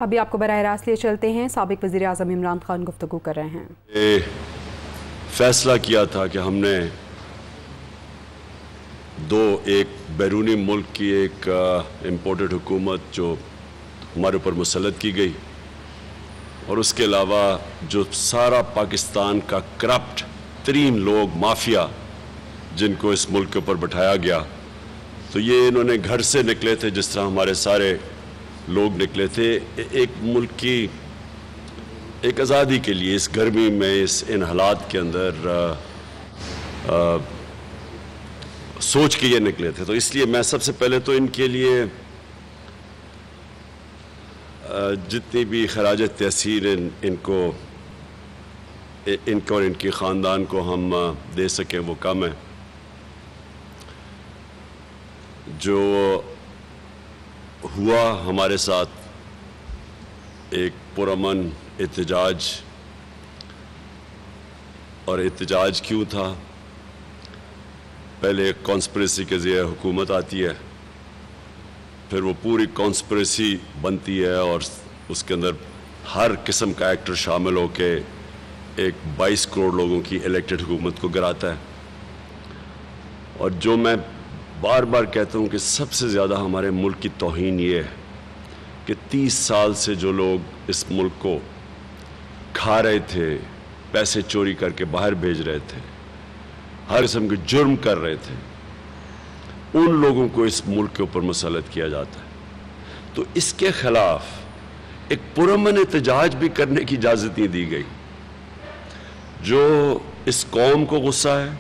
ابھی آپ کو براہ راست لیے چلتے ہیں۔ سابق وزیر اعظم عمران خان گفتگو کر رہے ہیں۔ فیصلہ کیا تھا کہ ہم نے ایک بیرونی ملک کی ایک امپورٹڈ حکومت جو ہمارے اوپر مسلط کی گئی، اور اس کے علاوہ جو سارا پاکستان کا کرپٹ ترین لوگ، مافیا جن کو اس ملک کے اوپر بٹھایا گیا، تو یہ انہوں نے گھر سے نکلے تھے جس طرح ہمارے سارے لوگ نکلے تھے ایک ملک کی ایک آزادی کے لیے، اس گرمی میں، ان حالات کے اندر سوچ کے یہ نکلے تھے۔ تو اس لیے میں سب سے پہلے تو ان کے لیے جتنی بھی خراج تحسین ان کو اور ان کے خاندان کو ہم دے سکیں وہ کم ہے۔ جو ہوا ہمارے ساتھ ایک پرامن احتجاج، اور احتجاج کیوں تھا؟ پہلے ایک کانسپریسی کے ذریعے حکومت آتی ہے، پھر وہ پوری کانسپریسی بنتی ہے اور اس کے اندر ہر قسم کا ایکٹر شامل ہو کے ایک 22 کروڑ لوگوں کی الیکٹڈ حکومت کو گراتا ہے۔ اور جو میں بار بار کہتا ہوں کہ سب سے زیادہ ہمارے ملک کی توہین یہ ہے کہ 30 سال سے جو لوگ اس ملک کو کھا رہے تھے، پیسے چوری کر کے باہر بھیج رہے تھے، ہر قسم کے جرم کر رہے تھے، ان لوگوں کو اس ملک کے اوپر مسلط کیا جاتا ہے۔ تو اس کے خلاف ایک پرامن احتجاج بھی کرنے کی اجازت نہیں دی گئی۔ جو اس قوم کو غصہ ہے،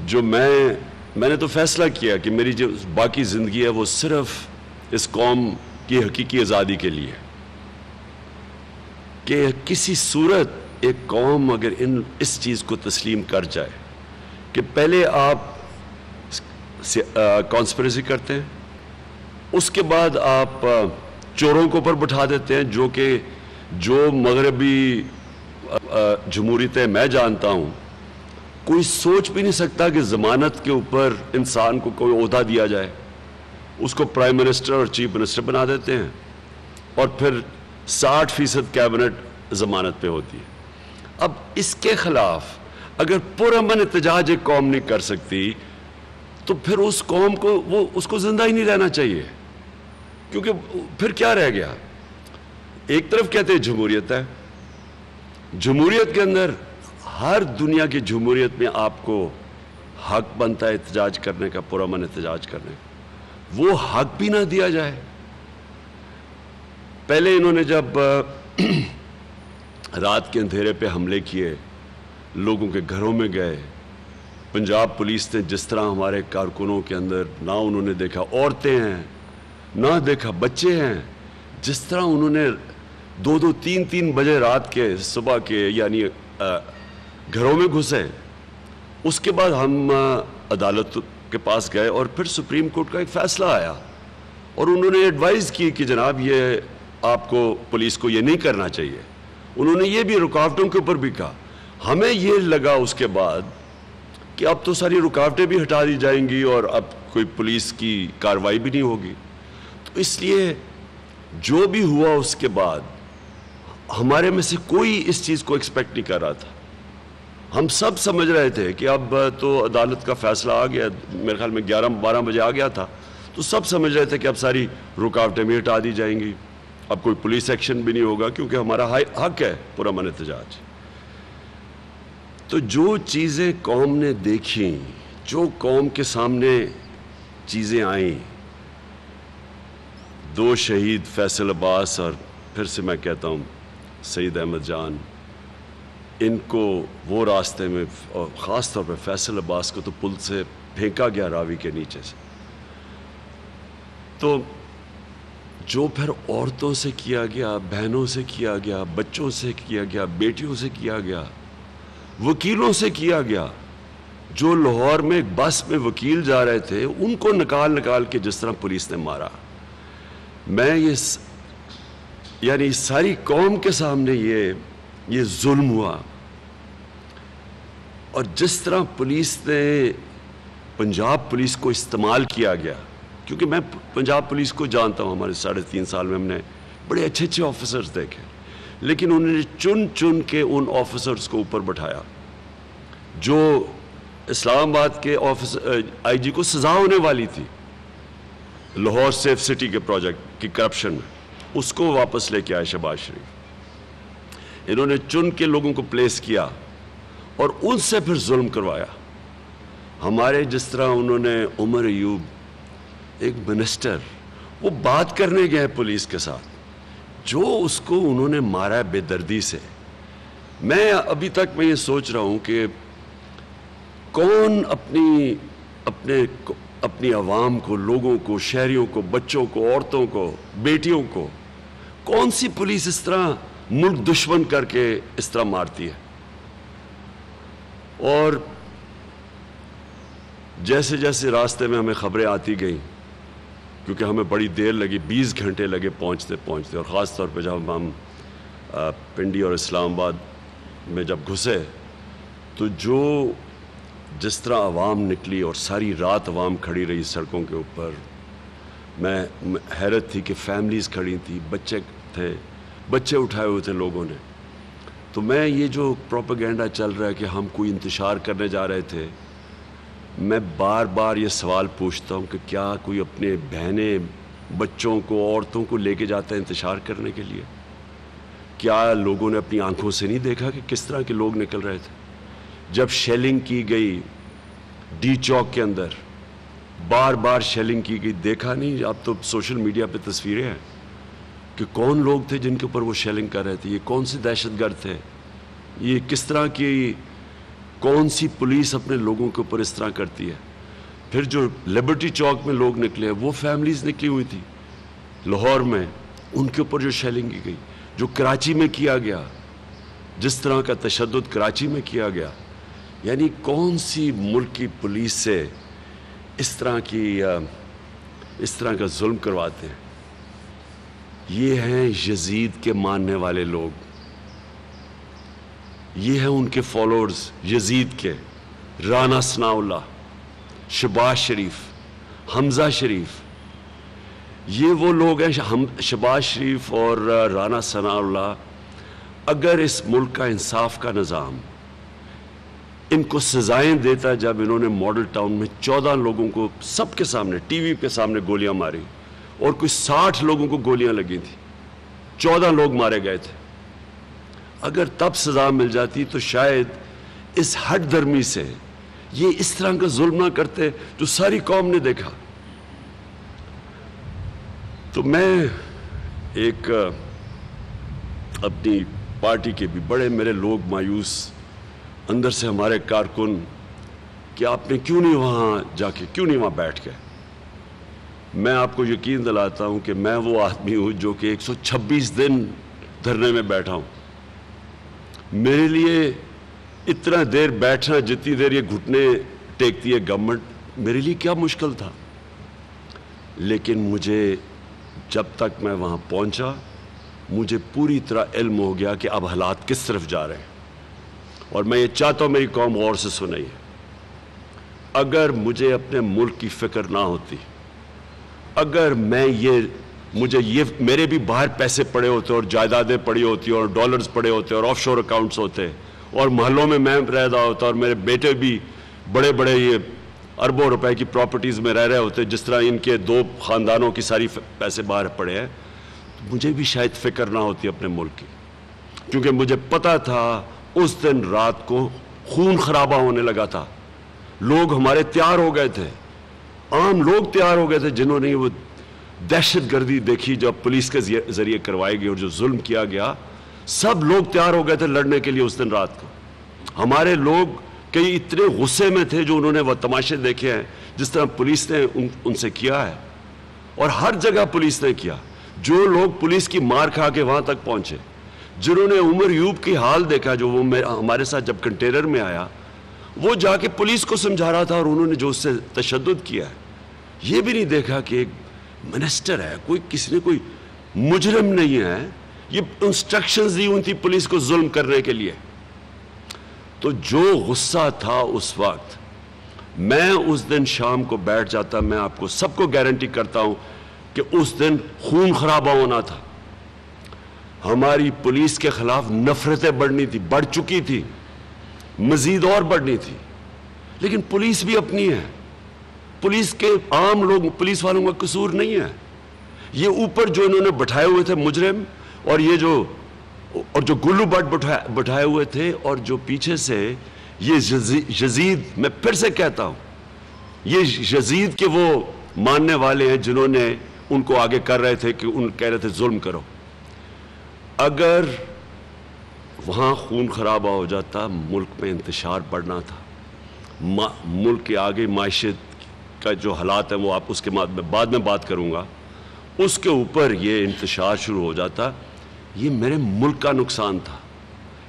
جو میں نے تو فیصلہ کیا کہ میری جو باقی زندگی ہے وہ صرف اس قوم کی حقیقی آزادی کے لیے، کہ کسی صورت ایک قوم اگر اس چیز کو تسلیم کر جائے کہ پہلے آپ کانسپریسی کرتے ہیں، اس کے بعد آپ چوروں کو اوپر بٹھا دیتے ہیں، جو مغربی جمہوریتیں میں جانتا ہوں، کوئی سوچ بھی نہیں سکتا کہ ضمانت کے اوپر انسان کو کوئی عہدہ دیا جائے، اس کو پرائم منسٹر اور چیف منسٹر بنا دیتے ہیں، اور پھر 60% کیبنٹ ضمانت پہ ہوتی ہے۔ اب اس کے خلاف اگر پرامن احتجاج ایک قوم نہیں کر سکتی تو پھر اس قوم کو اس کو زندہ ہی نہیں رہنا چاہیے، کیونکہ پھر کیا رہ گیا؟ ایک طرف کہتے ہیں جمہوریت ہے، جمہوریت کے اندر ہر دنیا کی جمہوریت میں آپ کو حق بنتا ہے احتجاج کرنے کا، پرامن احتجاج کرنے کا، وہ حق بھی نہ دیا جائے۔ پہلے انہوں نے جب رات کے اندھیرے پہ حملے کیے، لوگوں کے گھروں میں گئے، پنجاب پولیس نے جس طرح ہمارے کارکنوں کے اندر نہ انہوں نے دیکھا عورتیں ہیں، نہ دیکھا بچے ہیں، جس طرح انہوں نے 2-2 3-3 بجے رات کے صبح کے یعنی گھروں میں گھسے۔ اس کے بعد ہم عدالت کے پاس گئے اور پھر سپریم کورٹ کا ایک فیصلہ آیا، اور انہوں نے ایڈوائز کی کہ جناب یہ آپ کو پولیس کو یہ نہیں کرنا چاہیے۔ انہوں نے یہ بھی رکاوٹوں کے اوپر بھی کہا۔ ہمیں یہ لگا اس کے بعد کہ اب تو ساری رکاوٹیں بھی ہٹا دی جائیں گی اور اب کوئی پولیس کی کارروائی بھی نہیں ہوگی۔ تو اس لیے جو بھی ہوا اس کے بعد ہمارے میں سے کوئی اس چیز کو ایکسپیکٹ نہیں کر رہا تھا۔ ہم سب سمجھ رہے تھے کہ اب تو عدالت کا فیصلہ آ گیا، میرے خیال میں 11-12 بجے آ گیا تھا، تو سب سمجھ رہے تھے کہ اب ساری رکاوٹیں بھی ہٹا دی جائیں گی، اب کوئی پولیس ایکشن بھی نہیں ہوگا، کیونکہ ہمارا حق ہے پرامن احتجاج۔ تو جو چیزیں قوم نے دیکھیں، جو قوم کے سامنے چیزیں آئیں، 2 شہید فیصل عباس اور پھر سے میں کہتا ہوں سعید احمد جان، ان کو وہ راستے میں، اور خاص طور پہ فیصل عباس کو تو پل سے پھینکا گیا راوی کے نیچے سے، تو جو پھر عورتوں سے کیا گیا، بہنوں سے کیا گیا، بچوں سے کیا گیا، بیٹیوں سے کیا گیا، وکیلوں سے کیا گیا، جو لاہور میں ایک بس میں وکیل جا رہے تھے ان کو نکال کے جس طرح پولیس نے مارا، میں یعنی ساری قوم کے سامنے یہ ظلم ہوا۔ اور جس طرح پولیس نے، پنجاب پولیس کو استعمال کیا گیا، کیونکہ میں پنجاب پولیس کو جانتا ہوں، ہمارے 3.5 سال میں ہم نے بڑے اچھے اچھے آفیسرز دیکھے، لیکن انہوں نے چن چن کے ان آفیسرز کو اوپر بٹھایا جو اسلام آباد کے آئی جی کو سزا ہونے والی تھی لاہور سیف سٹی کے پروجیکٹ کی کرپشن میں، اس کو واپس لے کے آئے شہباز شریف۔ انہوں نے چن کے لوگوں کو پلیس کیا اور ان سے پھر ظلم کروایا۔ ہمارے جس طرح انہوں نے عمر ایوب ایک منسٹر، وہ بات کرنے گئے پولیس کے ساتھ، جو اس کو انہوں نے مارا بے دردی سے۔ میں ابھی تک یہ سوچ رہا ہوں کہ کون اپنی عوام کو، لوگوں کو، شہریوں کو، بچوں کو، عورتوں کو، بیٹیوں کو، کون سی پولیس اس طرح ملک دشمن کر کے اس طرح مارتی ہے؟ اور جیسے جیسے راستے میں ہمیں خبریں آتی گئیں، کیونکہ ہمیں بڑی دیر لگی، 20 گھنٹے لگے پہنچتے اور خاص طور پہ جب ہم پنڈی اور اسلام آباد میں جب گھسے تو جس طرح عوام نکلی اور ساری رات عوام کھڑی رہی سڑکوں کے اوپر، میں حیرت تھی کہ فیملیز کھڑی تھی، بچے تھے، بچے اٹھائے ہوئے تھے لوگوں نے۔ تو میں یہ جو پروپیگنڈا چل رہا ہے کہ ہم کوئی انتشار کرنے جا رہے تھے، میں بار بار یہ سوال پوچھتا ہوں کہ کیا کوئی اپنے بہنیں، بچوں کو، عورتوں کو لے کے جاتا ہے انتشار کرنے کے لیے؟ کیا لوگوں نے اپنی آنکھوں سے نہیں دیکھا کہ کس طرح کے لوگ نکل رہے تھے؟ جب شیلنگ کی گئی ڈی چوک کے اندر، بار بار شیلنگ کی گئی، دیکھا نہیں؟ اب تو سوشل میڈیا پہ تصویریں ہیں کہ کون لوگ تھے جن کے اوپر وہ شیلنگ کر رہے تھے، یہ کون سے دہشت گرد تھے، یہ کس طرح کی کون سی پولیس اپنے لوگوں کے اوپر اس طرح کرتی ہے؟ پھر جو لبرٹی چوک میں لوگ نکلے، وہ فیملیز نکلی ہوئی تھی لاہور میں، ان کے اوپر جو شیلنگ کی گئی، جو کراچی میں کیا گیا، جس طرح کا تشدد کراچی میں کیا گیا، یعنی کون سی ملک کی پولیس سے اس طرح کا ظلم کرواتے ہیں؟ یہ ہیں یزید کے ماننے والے لوگ، یہ ہیں ان کے فالوورز یزید کے، رانا ثناء اللہ، شہباز شریف، حمزہ شریف، یہ وہ لوگ ہیں۔ شہباز شریف اور رانا ثناء اللہ، اگر اس ملک کا انصاف کا نظام ان کو سزائیں دیتا جب انہوں نے ماڈل ٹاؤن میں 14 لوگوں کو سب کے سامنے، ٹی وی کے سامنے گولیاں ماری اور کوئی 60 لوگوں کو گولیاں لگی تھیں، 14 لوگ مارے گئے تھے، اگر تب سزا مل جاتی تو شاید اس ہٹ درمی سے یہ اس طرح کا ظلم نہ کرتے جو ساری قوم نے دیکھا۔ تو میں ایک اپنی پارٹی کے بھی بڑے میرے لوگ مایوس اندر سے، ہمارے کارکن، کہ آپ نے کیوں نہیں وہاں جا کے، کیوں نہیں وہاں بیٹھ کے؟ میں آپ کو یقین دلاتا ہوں کہ میں وہ آدمی ہوں جو کہ 126 دن دھرنے میں بیٹھا ہوں۔ میرے لیے اتنا دیر بیٹھنا، جتنی دیر یہ گھٹنے ٹیکتی ہے گورنمنٹ، میرے لیے کیا مشکل تھا، لیکن مجھے جب تک میں وہاں پہنچا مجھے پوری طرح علم ہو گیا کہ اب حالات کس طرف جا رہے ہیں، اور میں یہ چاہتا ہوں میری قوم غور سے سنیں۔ اگر مجھے اپنے ملک کی فکر نہ ہوتی، اگر مجھے میرے بھی باہر پیسے پڑے ہوتے اور جائیدادیں پڑی ہوتی اور ڈالرز پڑے ہوتے اور آف شور اکاؤنٹس ہوتے اور محلوں میں رہ رہا ہوتا اور میرے بیٹے بھی بڑے بڑے یہ اربوں روپے کی پراپرٹیز میں رہ رہے ہوتے، جس طرح ان کے 2 خاندانوں کی ساری پیسے باہر پڑے ہیں، تو مجھے بھی شاید فکر نہ ہوتی اپنے ملک کی، کیونکہ مجھے پتا تھا اس دن رات کو خون خرابہ ہونے لگا تھا، لوگ ہمارے تیار ہو گئے تھے، عام لوگ تیار ہو گئے تھے جنہوں نے وہ دہشت گردی دیکھی جو پولیس کے ذریعے کروائی گئی اور جو ظلم کیا گیا، سب لوگ تیار ہو گئے تھے لڑنے کے لیے اس دن رات کو۔ ہمارے لوگ کئی اتنے غصے میں تھے جو انہوں نے وہ تماشے دیکھے ہیں جس طرح پولیس نے ان سے کیا ہے، اور ہر جگہ پولیس نے کیا۔ جو لوگ پولیس کی مار کھا کے وہاں تک پہنچے، جنہوں نے عمر ایوب کی حال دیکھا جو وہ ہمارے ساتھ جب کنٹینر میں آیا، وہ جا کے پولیس کو سمجھا رہا تھا اور انہوں نے جو اس سے تشدد کیا ہے، یہ بھی نہیں دیکھا کہ ایک منسٹر ہے، کسی نے کوئی مجرم نہیں ہے، یہ انسٹرکشنز دی ہوئی تھی پولیس کو ظلم کرنے کے لیے۔ تو جو غصہ تھا اس وقت، میں اس دن شام کو بیٹھ جاتا، میں آپ کو سب کو گارنٹی کرتا ہوں کہ اس دن خون خرابہ ہونا تھا، ہماری پولیس کے خلاف نفرتیں بڑھنی تھی، بڑھ چکی تھی، مزید اور بڑھنی تھی، لیکن پولیس بھی اپنی ہے، پولیس کے عام لوگ، پولیس والوں کا قصور نہیں ہے. یہ اوپر جو انہوں نے بٹھائے ہوئے تھے مجرم، اور یہ جو گلو بٹ بٹھائے ہوئے تھے، اور جو پیچھے سے یہ یزید، میں پھر سے کہتا ہوں، یہ یزید کے وہ ماننے والے ہیں جنہوں نے ان کو آگے کر رہے تھے کہ ان کہہ رہے تھے ظلم کرو. اگر وہاں خون خرابہ ہو جاتا، ملک میں انتشار بڑھنا تھا، ملک کے آگے معیشت کا جو حالات ہیں وہ آپ اس کے بعد میں بات کروں گا، اس کے اوپر یہ انتشار شروع ہو جاتا. یہ میرے ملک کا نقصان تھا.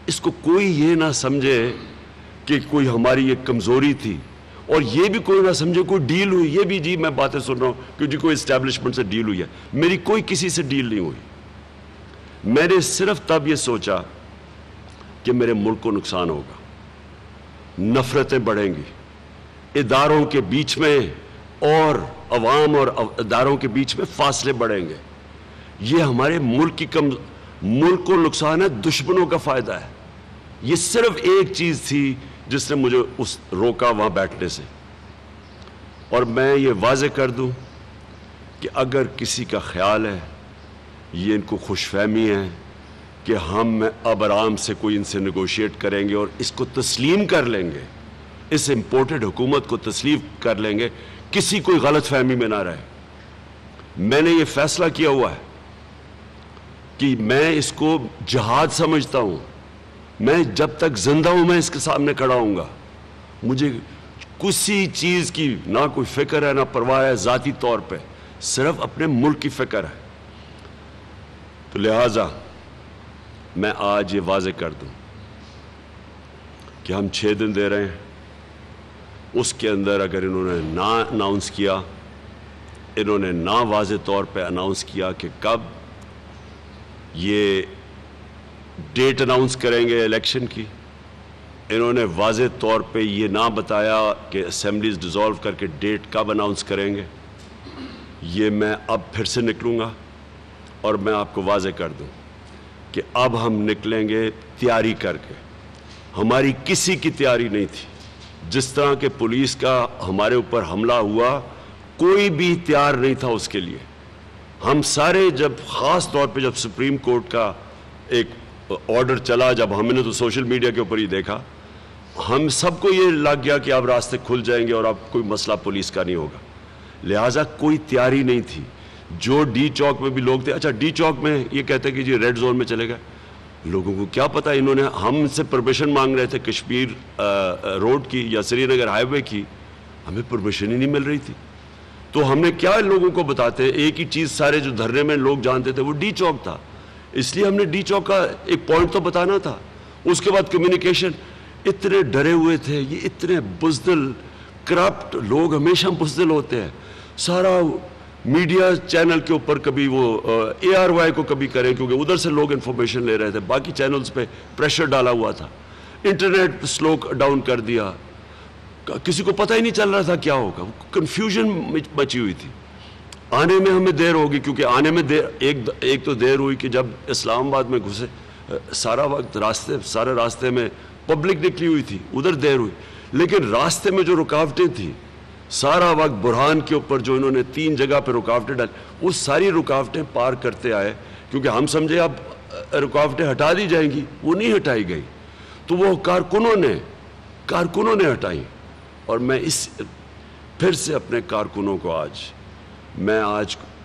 اس کو کوئی یہ نہ سمجھے کہ کوئی ہماری ایک کمزوری تھی، اور یہ بھی کوئی نہ سمجھے کوئی ڈیل ہوئی. یہ بھی جی میں باتیں سن رہا ہوں کہ جی کوئی اسٹیبلشمنٹ سے ڈیل ہوئی ہے. میری کوئی کسی سے ڈیل نہیں ہوئی. میں نے صرف تب یہ سوچا کہ میرے ملک کو نقصان ہوگا، نفرتیں بڑھیں گی، اداروں کے بیچ میں اور عوام اور اداروں کے بیچ میں فاصلے بڑھیں گے. یہ ہمارے ملک کو نقصان ہے، دشمنوں کا فائدہ ہے. یہ صرف ایک چیز تھی جس نے مجھے روکا وہاں بیٹھنے سے. اور میں یہ واضح کر دوں کہ اگر کسی کا خیال ہے، یہ ان کو خوش فہمی ہے کہ ہم اب آرام سے کوئی ان سے نیگوشیٹ کریں گے اور اس کو تسلیم کر لیں گے، اس امپورٹڈ حکومت کو تسلیم کر لیں گے، کسی کوئی غلط فہمی میں نہ رہے. میں نے یہ فیصلہ کیا ہوا ہے کہ میں اس کو جہاد سمجھتا ہوں. میں جب تک زندہ ہوں میں اس کے سامنے کھڑا ہوں گا. مجھے کسی چیز کی نہ کوئی فکر ہے نہ پرواہ ہے ذاتی طور پہ، صرف اپنے ملک کی فکر ہے. تو لہٰذا میں آج یہ واضح کر دوں کہ ہم 6 دن دے رہے ہیں. اس کے اندر اگر انہوں نے نہ اناؤنس کیا، انہوں نے نہ واضح طور پہ اناؤنس کیا کہ کب یہ ڈیٹ اناؤنس کریں گے الیکشن کی، انہوں نے واضح طور پہ یہ نہ بتایا کہ اسمبلیز ڈیزالو کر کے ڈیٹ کب اناؤنس کریں گے، یہ میں اب پھر سے نکلوں گا. اور میں آپ کو واضح کر دوں کہ اب ہم نکلیں گے تیاری کر کے. ہماری کسی کی تیاری نہیں تھی. جس طرح کہ پولیس کا ہمارے اوپر حملہ ہوا، کوئی بھی تیار نہیں تھا اس کے لیے. ہم سارے جب خاص طور پہ جب سپریم کورٹ کا ایک آرڈر چلا، جب ہم نے تو سوشل میڈیا کے اوپر ہی دیکھا، ہم سب کو یہ لگ گیا کہ اب راستے کھل جائیں گے اور اب کوئی مسئلہ پولیس کا نہیں ہوگا. لہٰذا کوئی تیاری نہیں تھی. جو ڈی چوک میں بھی لوگ تھے، اچھا ڈی چوک میں یہ کہتے کہ جی ریڈ زون میں چلے گئے. لوگوں کو کیا پتا، انہوں نے ہم سے پرمیشن مانگ رہے تھے کشمیر روڈ کی یا سری نگر ہائی وے کی، ہمیں پرمیشن ہی نہیں مل رہی تھی. تو ہم نے کیا لوگوں کو بتاتے، ایک ہی چیز سارے جو دھرنے میں لوگ جانتے تھے وہ ڈی چوک تھا. اس لیے ہم نے ڈی چوک کا ایک پوائنٹ تو بتانا تھا. اس کے بعد کمیونیکیشن، اتنے ڈرے ہوئے تھے. یہ اتنے بزدل کرپٹ لوگ ہمیشہ بزدل ہوتے ہیں. سارا میڈیا چینل کے اوپر کبھی وہ اے آر وائی کو کبھی کریں کیونکہ ادھر سے لوگ انفارمیشن لے رہے تھے، باقی چینلز پہ پریشر ڈالا ہوا تھا. انٹرنیٹ سلو ڈاؤن کر دیا، کسی کو پتہ ہی نہیں چل رہا تھا کیا ہوگا. کنفیوژن مچی ہوئی تھی. آنے میں ہمیں دیر ہوگی کیونکہ آنے میں ایک تو دیر ہوئی کہ جب اسلام آباد میں گھسے، سارا وقت سارے راستے میں پبلک نکلی ہوئی تھی، ادھر دیر ہوئی. لیکن راستے میں جو رکاوٹیں تھیں، سارا وقت برہان کے اوپر جو انہوں نے 3 جگہ پہ رکاوٹیں ڈالی، وہ ساری رکاوٹیں پار کرتے آئے کیونکہ ہم سمجھے اب رکاوٹیں ہٹا دی جائیں گی. وہ نہیں ہٹائی گئی. تو وہ کارکنوں نے ہٹائی. اور میں پھر سے اپنے کارکنوں کو آج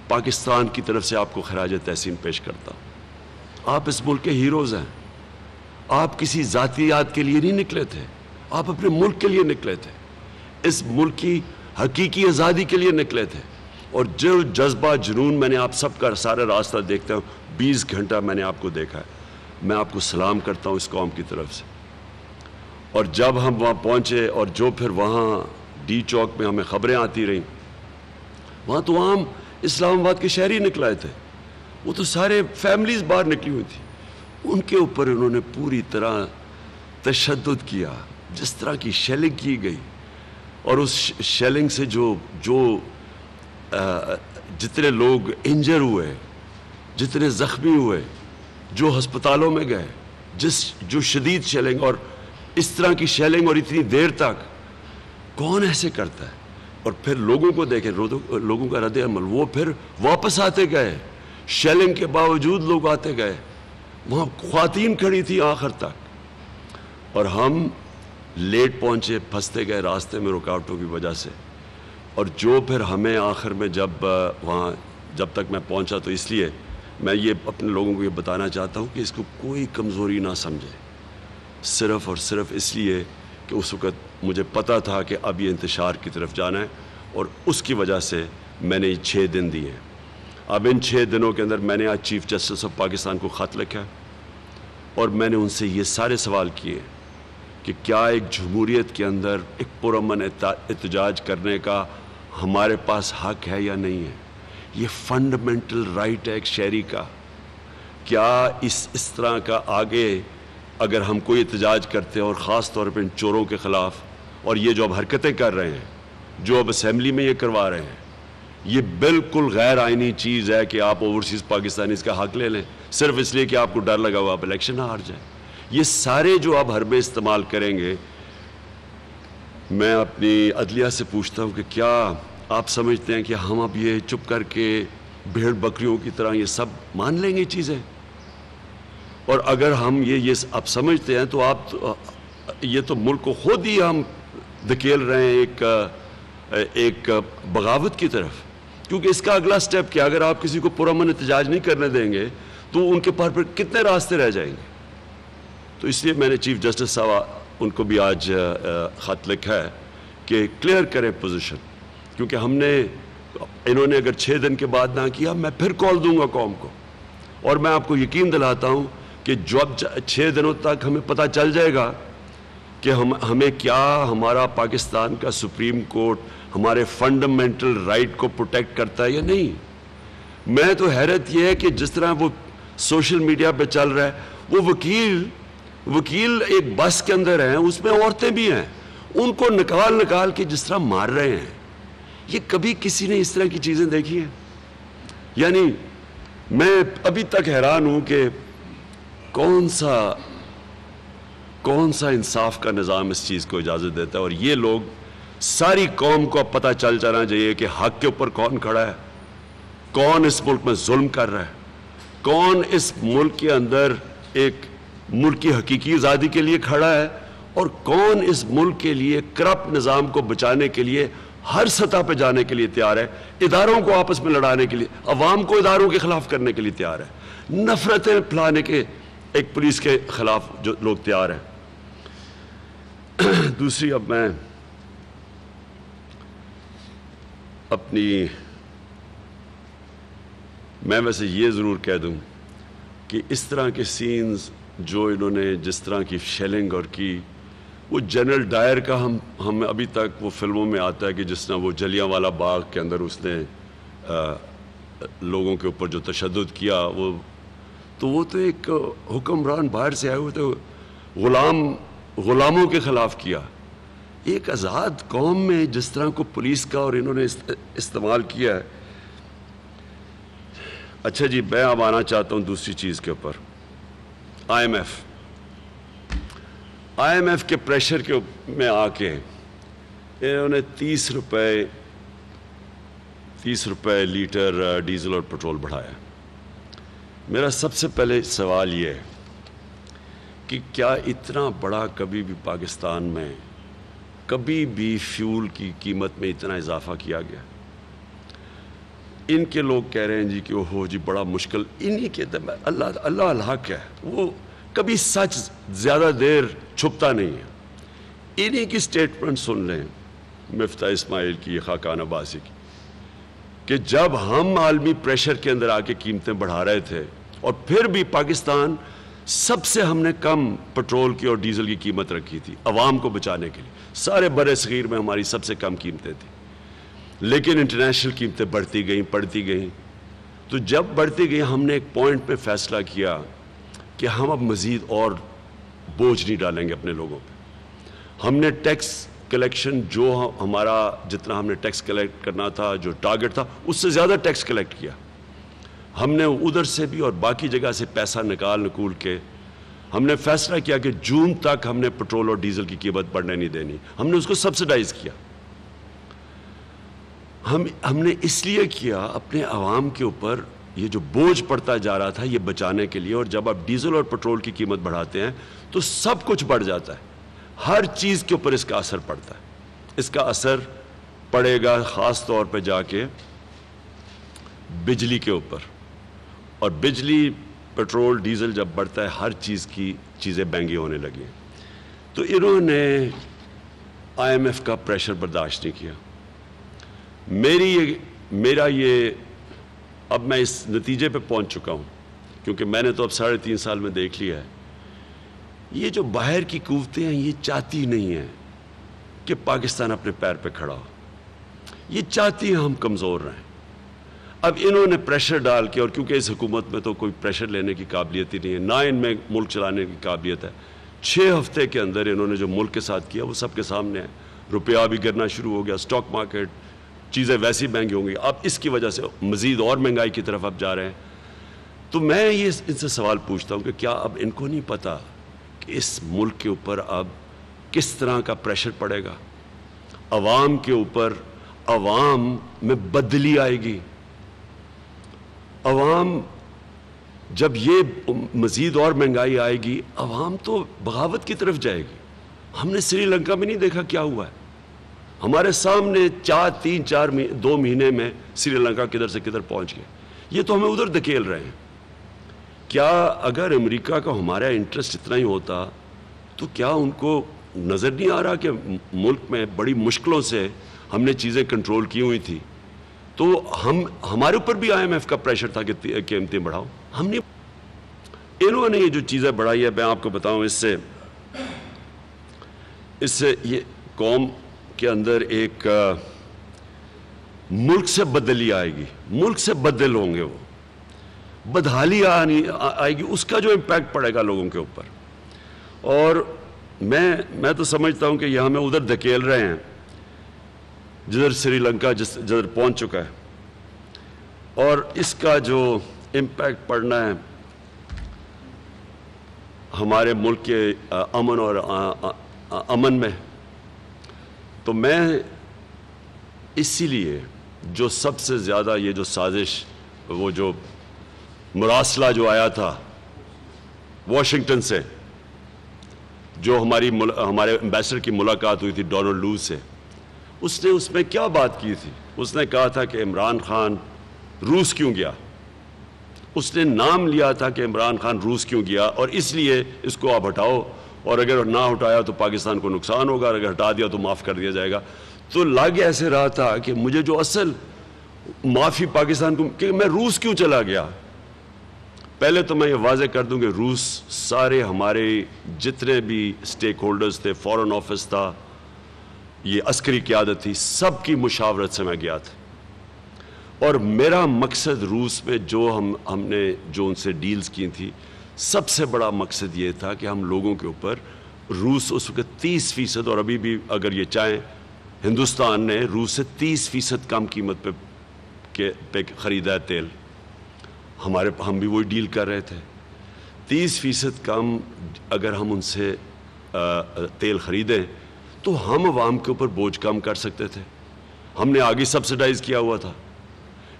پاکستان کی طرف سے آپ کو خراج تحسین پیش کرتا ہوں. آپ اس ملک کے ہیروز ہیں. آپ کسی ذاتیات کے لیے نہیں نکلے تھے، آپ اپنے ملک کے لیے نکلے تھے. اس ملک کی حقیقی آزادی کے لیے نکلے تھے. اور جو جذبہ جنون میں نے آپ سب کا سارے راستہ دیکھتا ہوں، 20 گھنٹہ میں نے آپ کو دیکھا ہے. میں آپ کو سلام کرتا ہوں اس قوم کی طرف سے. اور جب ہم وہاں پہنچے اور جو پھر وہاں ڈی چوک میں ہمیں خبریں آتی رہیں، وہاں تو عام اسلام آباد کے شہری نکلائے تھے. وہ تو سارے فیملیز باہر نکلی ہوئی تھی. ان کے اوپر انہوں نے پوری طرح تشدد کیا، جس طرح کی شیلنگ کی گئی. اور اس شیلنگ سے جو جتنے لوگ انجر ہوئے، جتنے زخمی ہوئے، جو ہسپتالوں میں گئے, جو شدید شیلنگ اور اس طرح کی شیلنگ اور اتنی دیر تک کون ایسے کرتا ہے؟ اور پھر لوگوں کو دیکھیں, لوگوں کا رد عمل, وہ پھر واپس آتے گئے, شیلنگ کے باوجود لوگ آتے گئے, وہاں خواتین کھڑی تھی آخر تک, اور ہم لیٹ پہنچے, پھنستے گئے راستے میں رکاوٹوں کی وجہ سے. اور جو پھر ہمیں آخر میں جب تک میں پہنچا, تو اس لیے میں یہ اپنے لوگوں کو یہ بتانا چاہتا ہوں کہ اس کو کوئی کمزوری نہ سمجھے, صرف اور صرف اس لیے کہ اس وقت مجھے پتا تھا کہ اب یہ انتشار کی طرف جانا ہے, اور اس کی وجہ سے میں نے 6 دن دیے ہیں. اب ان 6 دنوں کے اندر میں نے آج چیف جسٹس آف پاکستان کو خط لکھا ہے, اور میں نے ان سے یہ سارے سوال کیے کہ کیا ایک جمہوریت کے اندر ایک پرامن احتجاج کرنے کا ہمارے پاس حق ہے یا نہیں ہے. یہ فنڈامنٹل رائٹ ہے ایک شہری کا. کیا اس طرح کا آگے اگر ہم کوئی احتجاج کرتے ہیں, اور خاص طور پہ ان چوروں کے خلاف, اور یہ جو اب حرکتیں کر رہے ہیں, جو اب اسمبلی میں یہ کروا رہے ہیں, یہ بالکل غیر آئینی چیز ہے کہ آپ اوورسیز پاکستانی اس کا حق لے لیں صرف اس لیے کہ آپ کو ڈر لگا ہوا آپ الیکشن نہ ہار جائیں. یہ سارے جو آپ حربے استعمال کریں گے, میں اپنی عدلیہ سے پوچھتا ہوں کہ کیا آپ سمجھتے ہیں کہ ہم اب یہ چپ کر کے بھیڑ بکریوں کی طرح یہ سب مان لیں گے چیزیں؟ اور اگر ہم یہ اب سمجھتے ہیں, تو یہ تو ملک کو خود ہی ہم دھکیل رہے ہیں ایک بغاوت کی طرف. کیونکہ اس کا اگلا سٹیپ کیا, اگر آپ کسی کو پرامن احتجاج نہیں کرنے دیں گے تو ان کے پاس پھر کتنے راستے رہ جائیں گے. تو اس لیے میں نے چیف جسٹس صاحب ان کو بھی آج خط لکھا ہے کہ کلیئر کریں پوزیشن, کیونکہ انہوں نے اگر 6 دن کے بعد نہ کیا, میں پھر کال دوں گا قوم کو. اور میں آپ کو یقین دلاتا ہوں کہ جو اب 6 دنوں تک ہمیں پتہ چل جائے گا کہ ہمیں کیا ہمارا پاکستان کا سپریم کورٹ ہمارے فنڈامنٹل رائٹ کو پروٹیکٹ کرتا ہے یا نہیں. میں تو حیرت یہ ہے کہ جس طرح وہ سوشل میڈیا پہ چل رہا ہے, وہ وکیل ایک بس کے اندر ہیں, اس میں عورتیں بھی ہیں, ان کو نکال کے جس طرح مار رہے ہیں. یہ کبھی کسی نے اس طرح کی چیزیں دیکھی ہیں؟ یعنی میں ابھی تک حیران ہوں کہ کون سا انصاف کا نظام اس چیز کو اجازت دیتا ہے. اور یہ لوگ, ساری قوم کو اب پتہ چل جانا چاہیے کہ حق کے اوپر کون کھڑا ہے, کون اس ملک میں ظلم کر رہا ہے, کون اس ملک کے اندر ایک ملک کی حقیقی آزادی کے لیے کھڑا ہے, اور کون اس ملک کے لیے کرپٹ نظام کو بچانے کے لیے ہر سطح پہ جانے کے لیے تیار ہے, اداروں کو آپس میں لڑانے کے لیے, عوام کو اداروں کے خلاف کرنے کے لیے تیار ہے, نفرتیں پھیلانے کے ایک پولیس کے خلاف جو لوگ تیار ہیں. دوسری, اب میں ویسے یہ ضرور کہہ دوں کہ اس طرح کے سینز جو انہوں نے جس طرح کی شیلنگ اور کی, وہ جنرل ڈائر کا ہم ابھی تک وہ فلموں میں آتا ہے کہ جس طرح وہ جلیانوالہ باغ کے اندر اس نے لوگوں کے اوپر جو تشدد کیا, وہ تو ایک حکمران باہر سے آئے ہوئے تھے, غلاموں کے خلاف کیا. ایک آزاد قوم میں جس طرح کو پولیس کا اور انہوں نے استعمال کیا ہے. اچھا جی, میں اب آنا چاہتا ہوں دوسری چیز کے اوپر. آئی ایم ایف کے پریشر میں آ کے انہوں نے 30 روپے لیٹر ڈیزل اور پیٹرول بڑھایا. میرا سب سے پہلے سوال یہ ہے کہ کیا اتنا بڑا کبھی بھی پاکستان میں کبھی بھی فیول کی قیمت میں اتنا اضافہ کیا گیا؟ ان کے لوگ کہہ رہے ہیں جی کہ اوہو جی بڑا مشکل. انہی کے اللہ الحق ہے, وہ کبھی سچ زیادہ دیر چھپتا نہیں ہے. انہی کی سٹیٹمنٹ سن لیں, مفتاح اسماعیل کی, خاقان عباسی کی, کہ جب ہم عالمی پریشر کے اندر آ کے قیمتیں بڑھا رہے تھے, اور پھر بھی پاکستان سب سے ہم نے کم پٹرول کی اور ڈیزل کی قیمت رکھی تھی عوام کو بچانے کے لیے. سارے بر صغیر میں ہماری سب سے کم قیمتیں تھیں, لیکن انٹرنیشنل قیمتیں بڑھتی گئیں. تو جب بڑھتی گئیں, ہم نے ایک پوائنٹ پہ فیصلہ کیا کہ ہم اب مزید اور بوجھ نہیں ڈالیں گے اپنے لوگوں پہ. ہم نے ٹیکس کلیکشن, جو ہمارا جتنا ہم نے ٹیکس کلیکٹ کرنا تھا, جو ٹارگٹ تھا, اس سے زیادہ ٹیکس کلیکٹ کیا. ہم نے ادھر سے بھی اور باقی جگہ سے پیسہ نکول کے ہم نے فیصلہ کیا کہ جون تک ہم نے پٹرول اور ڈیزل کی قیمت بڑھنے نہیں دینی. ہم نے اس کو سبسڈائز کیا. ہم نے اس لیے کیا اپنے عوام کے اوپر یہ جو بوجھ پڑتا جا رہا تھا یہ بچانے کے لیے. اور جب آپ ڈیزل اور پٹرول کی قیمت بڑھاتے ہیں تو سب کچھ بڑھ جاتا ہے, ہر چیز کے اوپر اس کا اثر پڑتا ہے. اس کا اثر پڑے گا خاص طور پہ جا کے بجلی کے اوپر, اور بجلی پٹرول ڈیزل جب بڑھتا ہے ہر چیز کی چیزیں مہنگی ہونے لگی. تو انہوں نے IMF کا پریشر برداشت نہیں کیا. میرا یہ اب میں اس نتیجے پہ پہنچ چکا ہوں کیونکہ میں نے تو اب 3.5 سال میں دیکھ لیا ہے, یہ جو باہر کی قوتیں ہیں یہ چاہتی نہیں ہیں کہ پاکستان اپنے پیر پہ کھڑا ہو, یہ چاہتی ہیں ہم کمزور رہیں. اب انہوں نے پریشر ڈال کے, اور کیونکہ اس حکومت میں تو کوئی پریشر لینے کی قابلیت ہی نہیں ہے, نہ ان میں ملک چلانے کی قابلیت ہے. 6 ہفتے کے اندر انہوں نے جو ملک کے ساتھ کیا وہ سب کے سامنے ہے. روپیہ بھی گرنا شروع ہو گیا, اسٹاک مارکیٹ, چیزیں ویسی مہنگی ہوں گی. اب اس کی وجہ سے مزید اور مہنگائی کی طرف اب جا رہے ہیں. تو میں یہ ان سے سوال پوچھتا ہوں کہ کیا اب ان کو نہیں پتا کہ اس ملک کے اوپر اب کس طرح کا پریشر پڑے گا عوام کے اوپر؟ عوام میں بدلی آئے گی. عوام جب یہ مزید اور مہنگائی آئے گی عوام تو بغاوت کی طرف جائے گی. ہم نے سری لنکا میں نہیں دیکھا کیا ہوا ہے, ہمارے سامنے 2 مہینے میں سری لنکا کدھر سے کدھر پہنچ گئے. یہ تو ہمیں ادھر دھکیل رہے ہیں. کیا اگر امریکہ کا ہمارا انٹرسٹ اتنا ہی ہوتا تو کیا ان کو نظر نہیں آ رہا کہ ملک میں بڑی مشکلوں سے ہم نے چیزیں کنٹرول کی ہوئی تھی؟ تو ہمارے اوپر بھی IMF کا پریشر تھا کہ قیمتیں بڑھاؤ. ہم نے انہوں نے یہ جو چیزیں بڑھائی ہے, میں آپ کو بتاؤں, اس سے یہ قوم کے اندر ایک ملک سے بدلی آئے گی, ملک سے بدل ہوں گے, وہ بدحالی آئے گی, اس کا جو امپیکٹ پڑے گا لوگوں کے اوپر. اور میں تو سمجھتا ہوں کہ یہ ہمیں ادھر دھکیل رہے ہیں جدھر سری لنکا جدھر پہنچ چکا ہے, اور اس کا جو امپیکٹ پڑنا ہے ہمارے ملک کے امن اور امن میں. تو میں اسی لیے جو سب سے زیادہ یہ جو سازش, وہ جو مراسلہ جو آیا تھا واشنگٹن سے, جو ہمارے ایمبیسڈر کی ملاقات ہوئی تھی ڈونلڈ لو سے, اس میں کیا بات کی تھی؟ اس نے کہا تھا کہ عمران خان روس کیوں گیا. اس نے نام لیا تھا کہ عمران خان روس کیوں گیا, اور اس لیے اس کو آپ ہٹاؤ, اور اگر نہ ہٹایا تو پاکستان کو نقصان ہوگا, اور اگر ہٹا دیا تو معاف کر دیا جائے گا. تو لگ ایسے رہا تھا کہ مجھے جو اصل معافی پاکستان کو, کہ میں روس کیوں چلا گیا. پہلے تو میں یہ واضح کر دوں کہ روس سارے ہمارے جتنے بھی سٹیک ہولڈرز تھے, فورن آفس تھا, یہ عسکری قیادت تھی, سب کی مشاورت سے میں گیا تھا. اور میرا مقصد روس میں جو ہم نے جو ان سے ڈیلز کی تھی, سب سے بڑا مقصد یہ تھا کہ ہم لوگوں کے اوپر, روس اس وقت 30%, اور ابھی بھی اگر یہ چاہیں ہندوستان نے روس سے 30% کم قیمت پہ خریدا ہے تیل. ہم بھی وہی ڈیل کر رہے تھے. 30% کم اگر ہم ان سے تیل خریدیں تو ہم عوام کے اوپر بوجھ کم کر سکتے تھے. ہم نے آگے سبسڈائز کیا ہوا تھا,